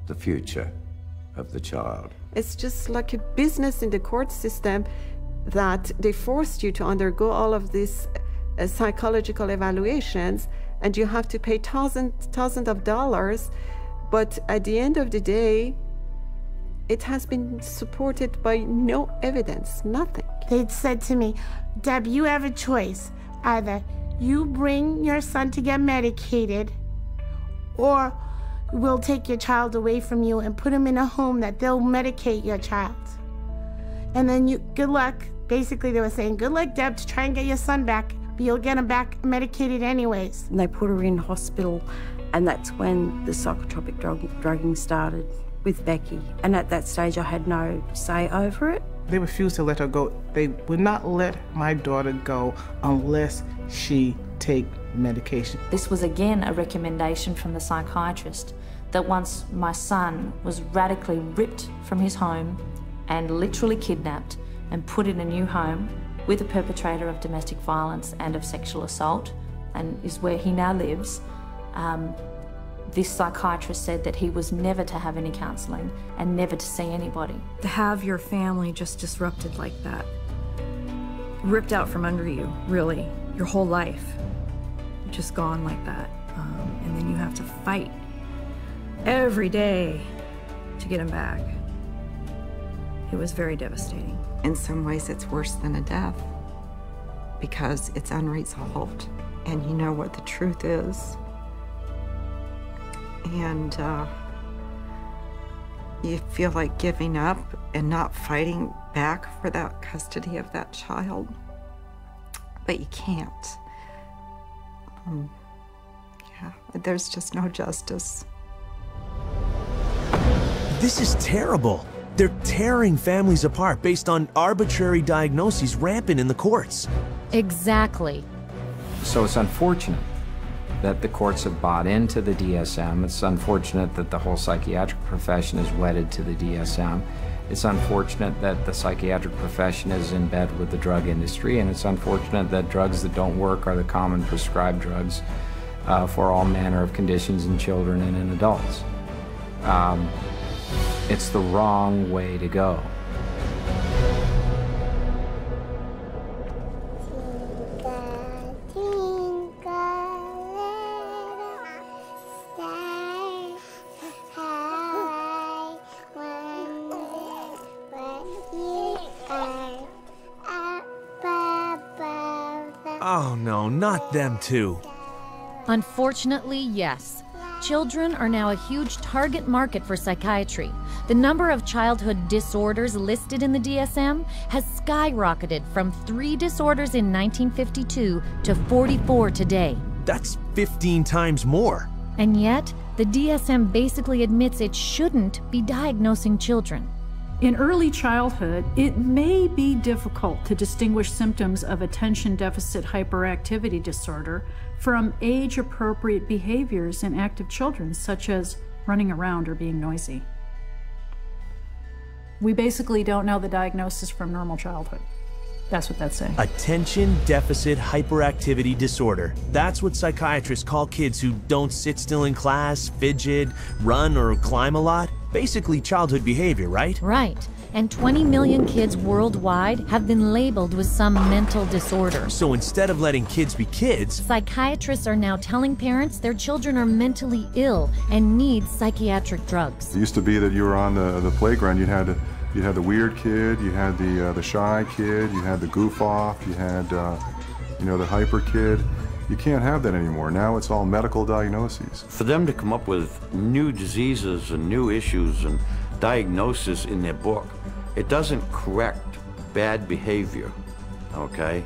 the future of the child. It's just like a business in the court system that they forced you to undergo all of these psychological evaluations, and you have to pay thousands of dollars, but at the end of the day, it has been supported by no evidence, nothing. They'd said to me, Deb, you have a choice. Either you bring your son to get medicated, or we'll take your child away from you and put him in a home that they'll medicate your child. And then good luck. Basically, they were saying, good luck, Deb, to try and get your son back, but you'll get him back medicated anyways. And they put her in hospital, and that's when the psychotropic drugging started with Becky. And at that stage, I had no say over it. They refused to let her go. They would not let my daughter go unless she take medication. This was again a recommendation from the psychiatrist that once my son was radically ripped from his home and literally kidnapped and put in a new home with a perpetrator of domestic violence and of sexual assault, and is where he now lives, this psychiatrist said that he was never to have any counselling and never to see anybody. To have your family just disrupted like that, ripped out from under you, really, your whole life, just gone like that. And then you have to fight every day to get him back. It was very devastating. In some ways, it's worse than a death because it's unresolved and you know what the truth is. And you feel like giving up and not fighting back for that custody of that child, but you can't. Yeah, there's just no justice. This is terrible. They're tearing families apart based on arbitrary diagnoses rampant in the courts. Exactly. So it's unfortunate that the courts have bought into the DSM. It's unfortunate that the whole psychiatric profession is wedded to the DSM. It's unfortunate that the psychiatric profession is in bed with the drug industry, and it's unfortunate that drugs that don't work are the common prescribed drugs for all manner of conditions in children and in adults. It's the wrong way to go. no, not them too. Unfortunately, yes. Children are now a huge target market for psychiatry. The number of childhood disorders listed in the DSM has skyrocketed from 3 disorders in 1952 to 44 today. That's 15 times more. And yet, the DSM basically admits it shouldn't be diagnosing children. In early childhood, it may be difficult to distinguish symptoms of attention deficit hyperactivity disorder from age-appropriate behaviors in active children, such as running around or being noisy. We basically don't know the diagnosis from normal childhood. That's what that's saying. Attention deficit hyperactivity disorder. That's what psychiatrists call kids who don't sit still in class, fidget, run, or climb a lot. Basically childhood behavior, right? Right. And 20 million kids worldwide have been labeled with some mental disorder. So instead of letting kids be kids, psychiatrists are now telling parents their children are mentally ill and need psychiatric drugs. It used to be that you were on the playground, you had the weird kid, you had the shy kid, you had the goof off, you had the hyper kid. You can't have that anymore. Now it's all medical diagnoses. For them to come up with new diseases and new issues and diagnosis in their book, it doesn't correct bad behavior, okay?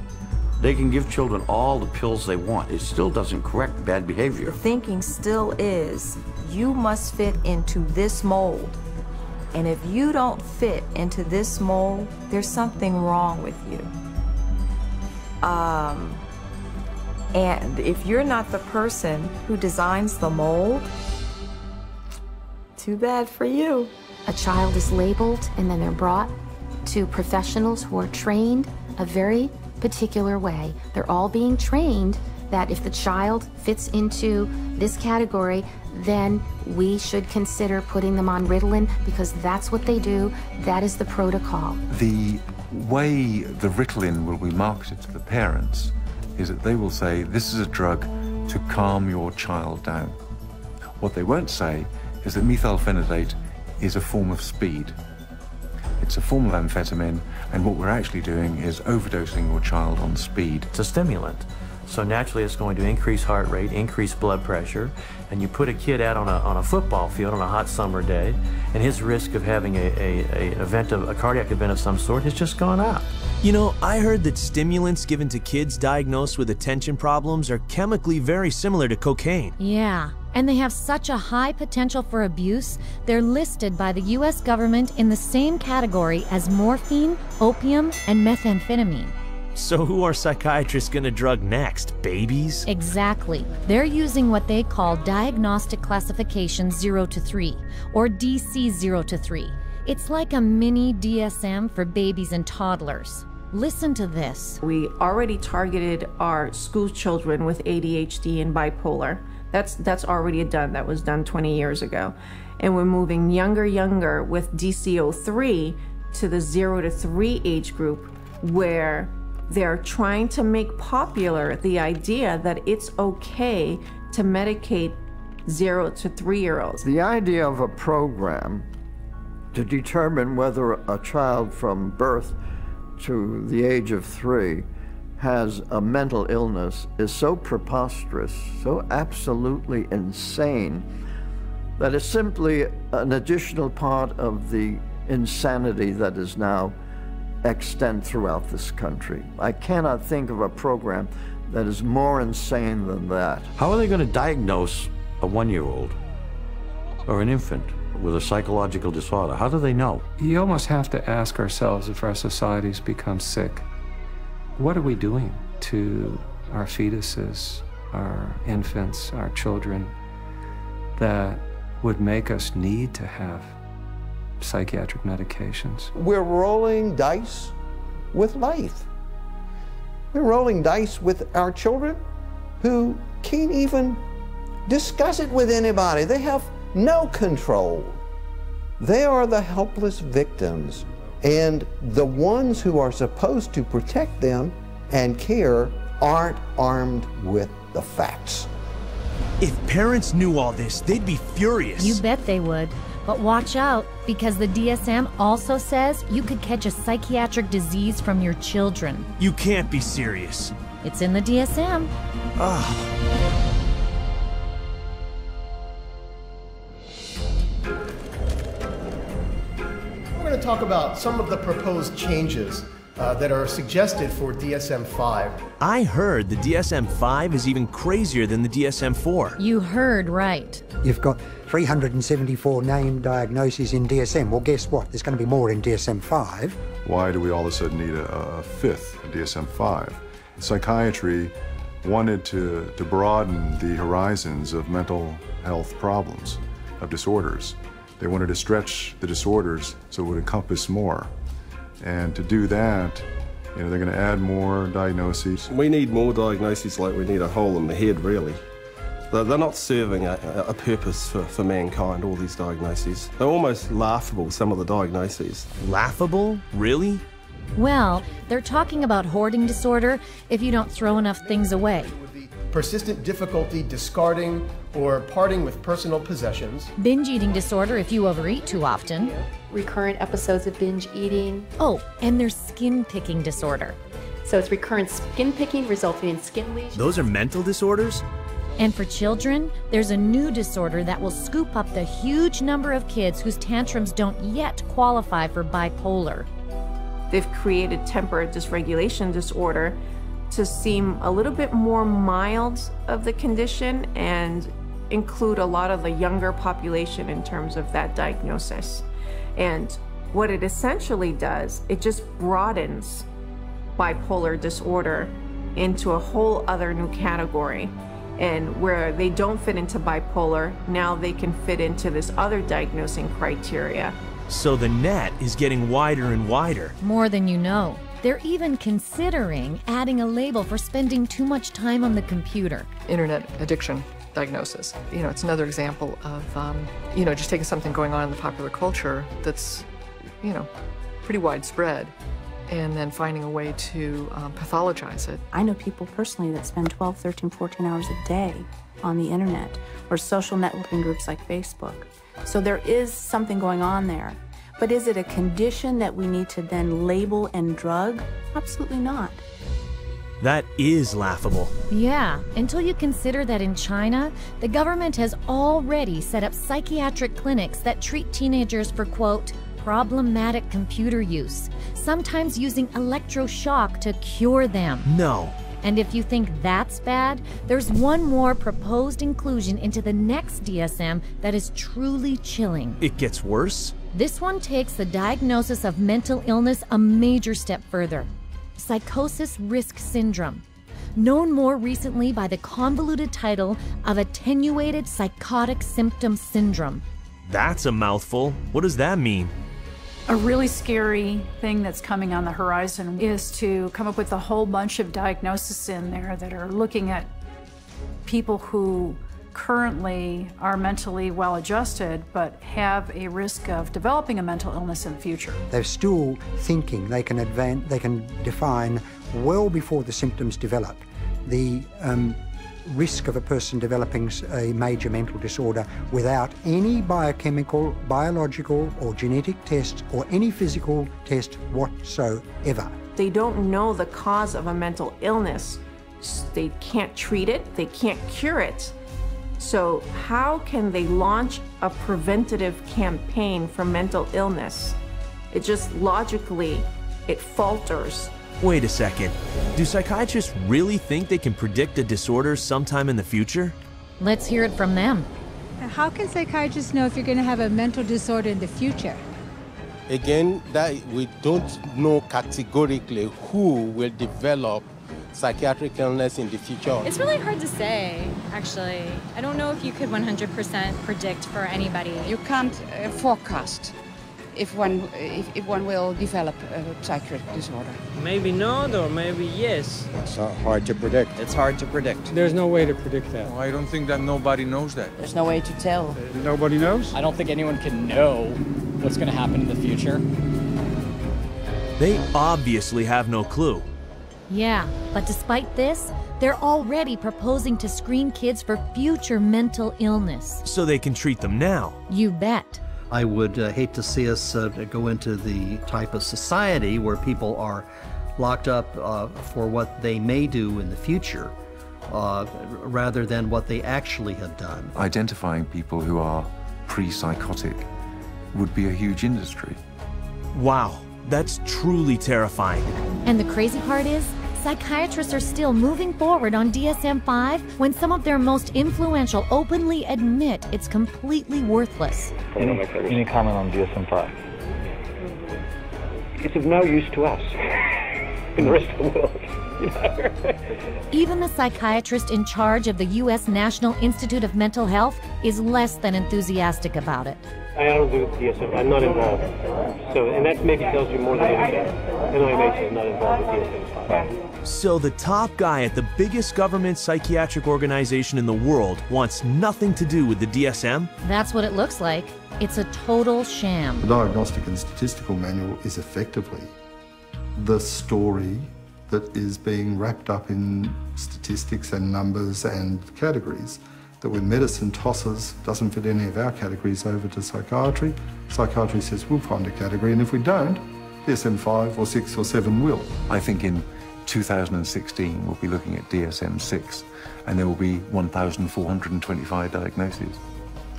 They can give children all the pills they want. It still doesn't correct bad behavior. The thinking still is, you must fit into this mold. And if you don't fit into this mold, there's something wrong with you. And if you're not the person who designs the mold, too bad for you. A child is labeled and then they're brought to professionals who are trained a very particular way. They're all being trained that if the child fits into this category, then we should consider putting them on Ritalin because that's what they do. That is the protocol. The way the Ritalin will be marketed to the parents is that they will say, this is a drug to calm your child down. What they won't say is that methylphenidate is a form of speed. It's a form of amphetamine, and what we're actually doing is overdosing your child on speed. It's a stimulant. So naturally it's going to increase heart rate, increase blood pressure, and you put a kid out on a football field on a hot summer day, and his risk of having a cardiac event of some sort has just gone up. You know, I heard that stimulants given to kids diagnosed with attention problems are chemically very similar to cocaine. Yeah, and they have such a high potential for abuse, they're listed by the US government in the same category as morphine, opium, and methamphetamine. So who are psychiatrists gonna drug next? Babies? Exactly. They're using what they call Diagnostic Classification 0 to 3, or DC 0 to 3. It's like a mini DSM for babies and toddlers. Listen to this. We already targeted our school children with ADHD and bipolar. That's already done. That was done 20 years ago. And we're moving younger with DC03 to the 0 to 3 age group, where they're trying to make popular the idea that it's okay to medicate 0 to 3-year-olds. The idea of a program to determine whether a child from birth to the age of 3 has a mental illness is so preposterous, so absolutely insane, that it's simply an additional part of the insanity that is now extant throughout this country. I cannot think of a program that is more insane than that. How are they going to diagnose a 1-year-old or an infant with a psychological disorder? How do they know? You almost have to ask ourselves, if our societies become sick, what are we doing to our fetuses, our infants, our children, that would make us need to have psychiatric medications? We're rolling dice with life. We're rolling dice with our children who can't even discuss it with anybody. They have no control. They are the helpless victims, and the ones who are supposed to protect them and care aren't armed with the facts. If parents knew all this, they'd be furious. You bet they would. But watch out, because the DSM also says you could catch a psychiatric disease from your children. You can't be serious. It's in the DSM. We're going to talk about some of the proposed changes that are suggested for DSM-5. I heard the DSM-5 is even crazier than the DSM-4. You heard right. You've got 374 named diagnoses in DSM. Well, guess what? There's going to be more in DSM-5. Why do we all of a sudden need a fifth DSM-5? Psychiatry wanted to broaden the horizons of mental health problems, of disorders. They wanted to stretch the disorders so it would encompass more. And to do that, they're going to add more diagnoses. We need more diagnoses like we need a hole in the head, really. They're not serving a purpose for mankind, all these diagnoses. They're almost laughable, some of the diagnoses. Laughable? Really? Well, they're talking about hoarding disorder if you don't throw enough things away. Persistent difficulty discarding or parting with personal possessions. Binge eating disorder if you overeat too often. Recurrent episodes of binge eating. Oh, and there's skin picking disorder. So it's recurrent skin picking resulting in skin lesions. Those are mental disorders? And for children, there's a new disorder that will scoop up the huge number of kids whose tantrums don't yet qualify for bipolar. They've created temper dysregulation disorder to seem a little bit more mild of the condition and include a lot of the younger population in terms of that diagnosis. And what it essentially does, it just broadens bipolar disorder into a whole other new category. And where they don't fit into bipolar, now they can fit into this other diagnosing criteria. So the net is getting wider and wider. More than you know. They're even considering adding a label for spending too much time on the computer. Internet addiction diagnosis. You know, it's another example of, just taking something going on in the popular culture that's, pretty widespread and then finding a way to pathologize it. I know people personally that spend 12, 13, 14 hours a day on the internet or social networking groups like Facebook. So there is something going on there. But is it a condition that we need to then label and drug? Absolutely not. That is laughable. Yeah, until you consider that in China, the government has already set up psychiatric clinics that treat teenagers for, quote, problematic computer use, sometimes using electroshock to cure them. No. And if you think that's bad, there's one more proposed inclusion into the next DSM that is truly chilling. It gets worse? This one takes the diagnosis of mental illness a major step further. Psychosis risk syndrome, known more recently by the convoluted title of attenuated psychotic symptom syndrome. That's a mouthful. What does that mean? A really scary thing that's coming on the horizon is to come up with a whole bunch of diagnoses in there that are looking at people who currently are mentally well adjusted but have a risk of developing a mental illness in the future. They're still thinking they can define well before the symptoms develop the risk of a person developing a major mental disorder without any biochemical, biological or genetic tests or any physical test whatsoever. They don't know the cause of a mental illness. They can't treat it, they can't cure it. So how can they launch a preventative campaign for mental illness? It just logically, it falters. Wait a second. Do psychiatrists really think they can predict a disorder sometime in the future? Let's hear it from them. How can psychiatrists know if you're going to have a mental disorder in the future? Again, that we don't know categorically who will develop psychiatric illness in the future. It's really hard to say, actually. I don't know if you could 100% predict for anybody. You can't forecast if one will develop a psychiatric disorder. Maybe not, or maybe yes. It's hard to predict. It's hard to predict. There's no way to predict that. Well, I don't think that nobody knows that. There's no way to tell. Nobody knows? I don't think anyone can know what's going to happen in the future. They obviously have no clue. Yeah, but despite this, they're already proposing to screen kids for future mental illness. So they can treat them now. You bet. I would hate to see us go into the type of society where people are locked up for what they may do in the future rather than what they actually have done. Identifying people who are pre-psychotic would be a huge industry. Wow, that's truly terrifying. And the crazy part is, psychiatrists are still moving forward on DSM-5 when some of their most influential openly admit it's completely worthless. Any comment on DSM-5? It's of no use to us in the rest of the world. You know? Even the psychiatrist in charge of the U.S. National Institute of Mental Health is less than enthusiastic about it. I don't do DSM. I'm not involved. So, and that maybe tells you more than anything. NIMH is not involved with DSM-5. So the top guy at the biggest government psychiatric organization in the world wants nothing to do with the DSM? That's what it looks like. It's a total sham. The Diagnostic and Statistical Manual is effectively the story that is being wrapped up in statistics and numbers and categories that when medicine tosses, doesn't fit any of our categories over to psychiatry, psychiatry says we'll find a category, and if we don't, DSM-5 or 6 or 7 will. I think in 2016 we'll be looking at DSM-6 and there will be 1,425 diagnoses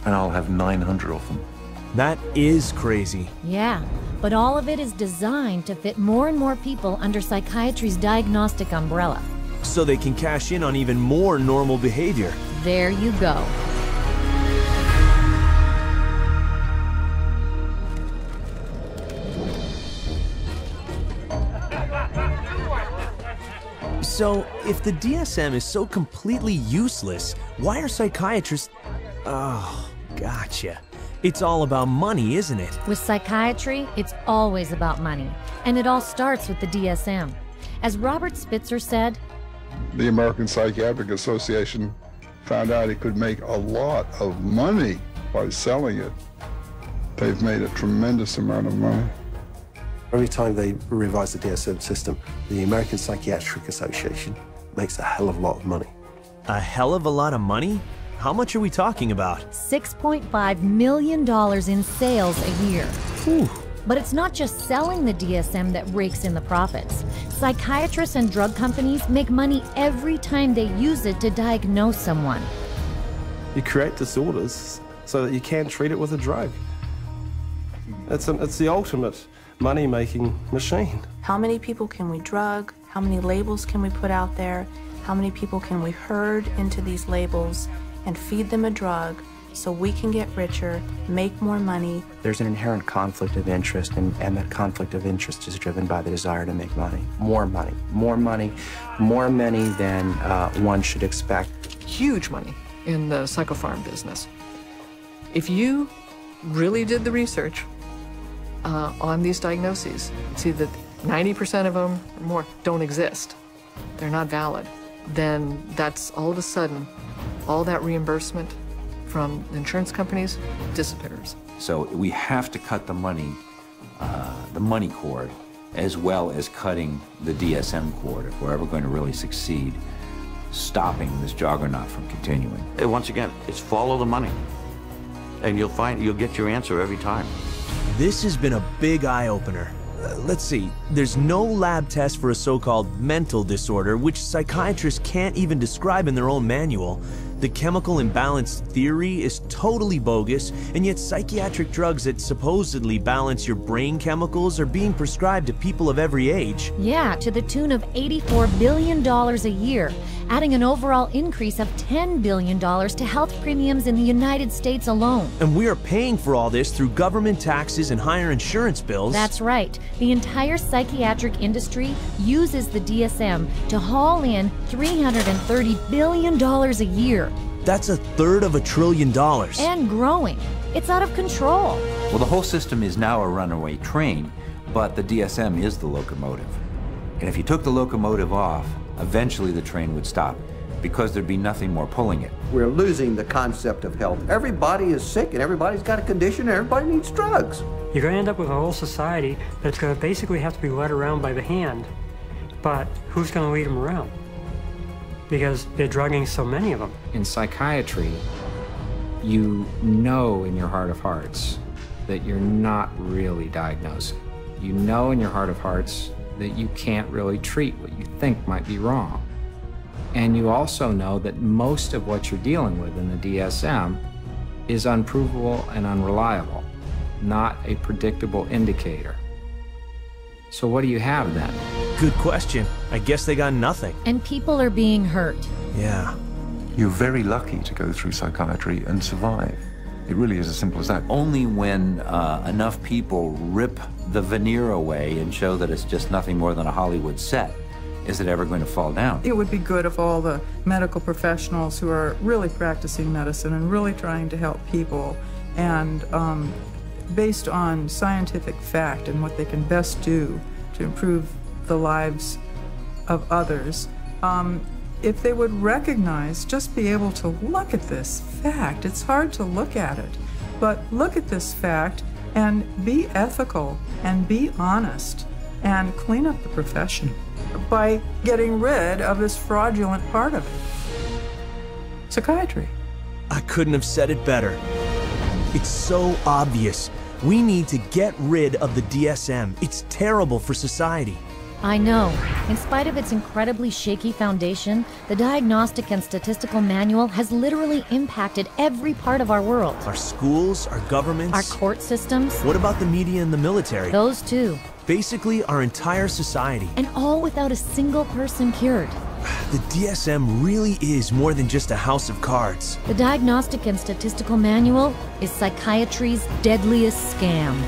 and I'll have 900 of them. That is crazy. Yeah, but all of it is designed to fit more and more people under psychiatry's diagnostic umbrella. So they can cash in on even more normal behavior. There you go. So, if the DSM is so completely useless, why are psychiatrists... Oh, gotcha. It's all about money, isn't it? With psychiatry, it's always about money. And it all starts with the DSM. As Robert Spitzer said, The American Psychiatric Association found out it could make a lot of money by selling it. They've made a tremendous amount of money. Every time they revise the DSM system, the American Psychiatric Association makes a hell of a lot of money. A hell of a lot of money? How much are we talking about? $6.5 million in sales a year. Whew. But it's not just selling the DSM that rakes in the profits. Psychiatrists and drug companies make money every time they use it to diagnose someone. You create disorders so that you can treat it with a drug. It's the ultimate money-making machine. How many people can we drug? How many labels can we put out there? How many people can we herd into these labels and feed them a drug so we can get richer, make more money? There's an inherent conflict of interest, and that conflict of interest is driven by the desire to make money. More money, more money, more money than one should expect. Huge money in the psychopharm business. If you really did the research on these diagnoses, see that 90% of them or more don't exist, they're not valid, then that's all of a sudden, all that reimbursement from insurance companies disappears. So we have to cut the money cord, as well as cutting the DSM cord if we're ever going to really succeed stopping this juggernaut from continuing. And once again, it's follow the money, and you'll get your answer every time. This has been a big eye-opener. Let's see, there's no lab test for a so-called mental disorder, which psychiatrists can't even describe in their own manual. The chemical imbalance theory is totally bogus, and yet psychiatric drugs that supposedly balance your brain chemicals are being prescribed to people of every age. Yeah, to the tune of $84 billion a year, adding an overall increase of $10 billion to health premiums in the United States alone. And we are paying for all this through government taxes and higher insurance bills. That's right. The entire psychiatric industry uses the DSM to haul in $330 billion a year. That's $1/3 of $1 trillion. And growing. It's out of control. Well, the whole system is now a runaway train, but the DSM is the locomotive. And if you took the locomotive off, eventually the train would stop, because there'd be nothing more pulling it. We're losing the concept of health. Everybody is sick and everybody's got a condition and everybody needs drugs. You're going to end up with a whole society that's going to basically have to be led around by the hand. But who's going to lead them around? Because they're drugging so many of them. In psychiatry, you know in your heart of hearts that you're not really diagnosing. You know in your heart of hearts that you can't really treat what you think might be wrong. And you also know that most of what you're dealing with in the DSM is unprovable and unreliable, not a predictable indicator. So what do you have then? Good question. I guess they got nothing. And people are being hurt. Yeah. You're very lucky to go through psychiatry and survive. It really is as simple as that. Only when enough people rip the veneer away and show that it's just nothing more than a Hollywood set is it ever going to fall down. It would be good if all the medical professionals who are really practicing medicine and really trying to help people and based on scientific fact and what they can best do to improve the lives of others, if they would recognize, just be able to look at this fact. It's hard to look at it, but look at this fact and be ethical and be honest and clean up the profession by getting rid of this fraudulent part of it. Psychiatry. I couldn't have said it better. It's so obvious. We need to get rid of the DSM. It's terrible for society. I know. In spite of its incredibly shaky foundation, the Diagnostic and Statistical Manual has literally impacted every part of our world. Our schools, our governments. Our court systems. What about the media and the military? Those too. Basically, our entire society. And all without a single person cured. The DSM really is more than just a house of cards. The Diagnostic and Statistical Manual is psychiatry's deadliest scam.